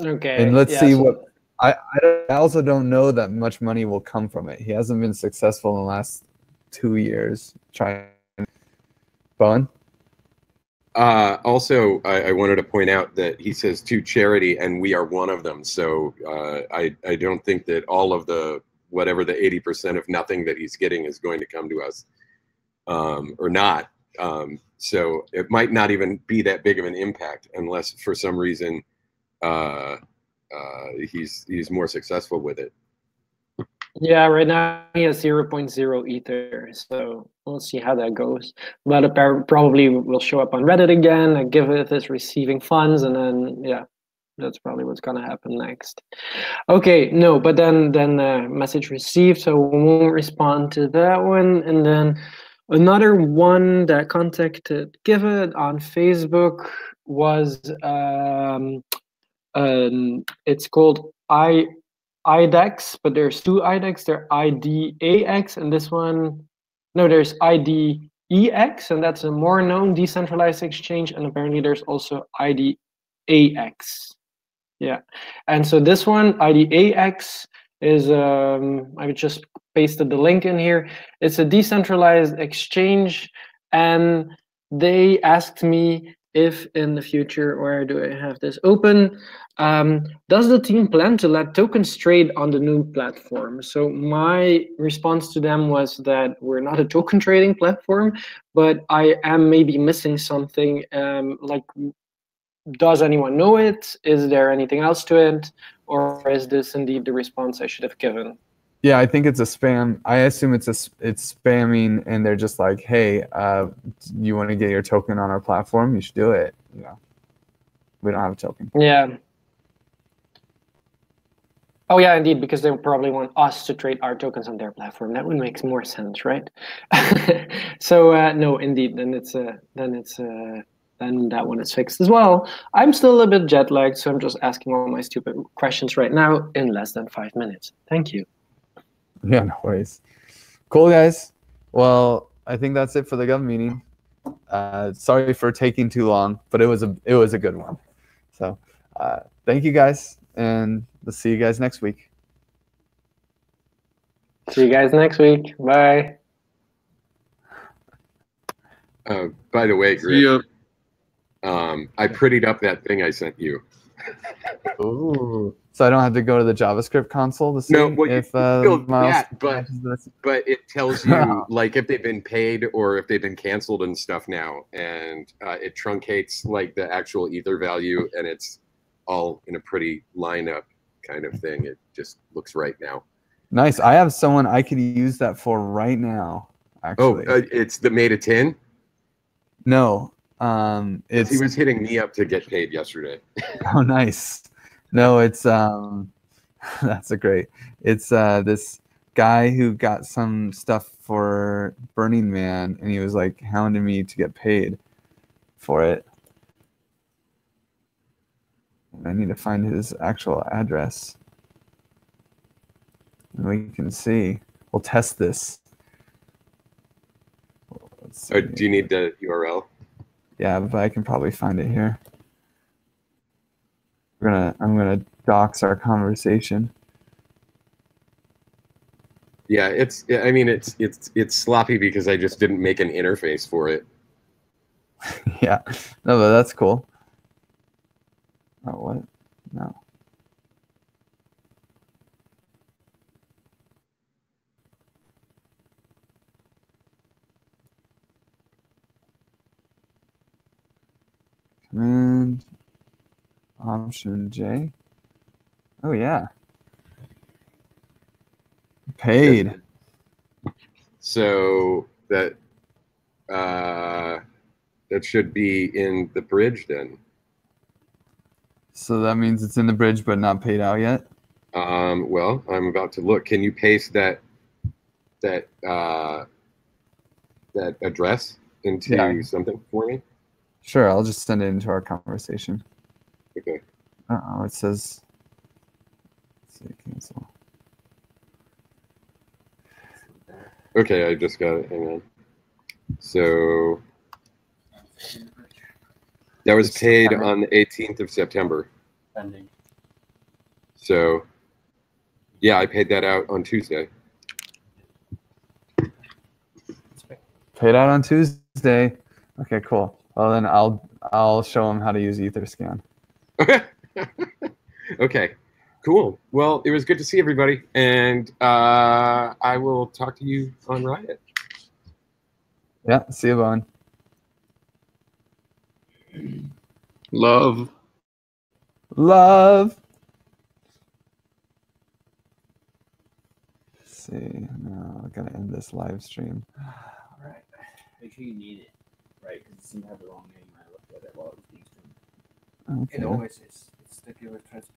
Speaker 5: Okay.
Speaker 1: And let's see what. I also don't know that much money will come from it. He hasn't been successful in the last 2 years trying. Bowen?
Speaker 3: Also, I wanted to point out that he says to charity, and we are one of them. So I don't think that all of the whatever the 80% of nothing that he's getting is going to come to us, or not. So it might not even be that big of an impact unless for some reason he's more successful with it.
Speaker 5: Yeah, right now he has 0.0 Ether, so we'll see how that goes. But it probably will show up on Reddit again, and Giveth is receiving funds, and then, yeah, that's probably what's going to happen next. Okay, no, but then message received, so we won't respond to that one. And then another one that contacted Giveth on Facebook was, it's called IDEX, but there's two IDEX. There's IDAX, and this one, no, there's IDEX, and that's a more known decentralized exchange. And apparently there's also IDAX. Yeah, and so this one, IDAX, is I just pasted the link in here. It's a decentralized exchange, and they asked me if in the future, where do I have this open? Does the team plan to let tokens trade on the new platform? So my response to them was that we're not a token trading platform, but I am maybe missing something. Like, does anyone know it? Is there anything else to it? Or is this indeed the response I should have given?
Speaker 1: Yeah, I think it's a spam. I assume it's spamming, and they're just like, hey, you want to get your token on our platform? You should do it. You know, we don't have a token.
Speaker 5: Yeah. Oh yeah, indeed, because they probably want us to trade our tokens on their platform. That would make more sense, right? So no, indeed, then that one is fixed as well. I'm still a bit jet lagged, so I'm just asking all my stupid questions right now in less than 5 minutes. Thank you.
Speaker 1: Yeah, no worries. Cool, guys. Well, I think that's it for the Gov meeting. Sorry for taking too long, but it was a good one. So thank you guys, and we'll see you guys next week.
Speaker 5: See you guys next week. Bye.
Speaker 3: By the way, Griff, I prettied up that thing I sent you.
Speaker 1: Ooh. So I don't have to go to the JavaScript console to see if
Speaker 3: but it tells you like if they've been paid or if they've been canceled and stuff now, and it truncates like the actual Ether value, and it's all in a pretty lineup kind of thing. It just looks right now.
Speaker 1: Nice. I have someone I could use that for right now. Actually.
Speaker 3: Oh, it's the Made of Tin?
Speaker 1: No.
Speaker 3: He was hitting me up to get paid yesterday.
Speaker 1: Oh, nice. No, it's that's a great. It's this guy who got some stuff for Burning Man, and he was like hounding me to get paid for it. And I need to find his actual address. And we can see. we'll test this.
Speaker 3: Oh, do you need the URL?
Speaker 1: Yeah, but I can probably find it here. I'm gonna dox our conversation.
Speaker 3: Yeah, it's sloppy because I just didn't make an interface for it.
Speaker 1: Yeah, no, but that's cool. Oh, what? No. Command Option J. Oh yeah. Paid.
Speaker 3: So that should be in the bridge then.
Speaker 1: So that means it's in the bridge but not paid out yet?
Speaker 3: Well, I'm about to look. Can you paste that address into something for me?
Speaker 1: Sure, I'll just send it into our conversation.
Speaker 3: Okay.
Speaker 1: Uh-oh, it says, let's see, cancel.
Speaker 3: Okay, I just got it. Hang on. So that was paid on the 18th of September.
Speaker 12: Pending.
Speaker 3: So yeah, I paid that out on Tuesday.
Speaker 1: Paid out on Tuesday. Okay, cool. Well, then I'll show them how to use Etherscan.
Speaker 3: Okay, cool. Well, it was good to see everybody, and I will talk to you on Riot.
Speaker 1: Yeah, see you, Bowen.
Speaker 3: Love.
Speaker 1: Love. Let's see, no, I gotta end this live stream.
Speaker 12: All right. Make sure you need it, right? Because it seemed to have the wrong name when I looked at it while it was being streamed.
Speaker 1: Okay.
Speaker 12: It always is. It's sticky with transparency.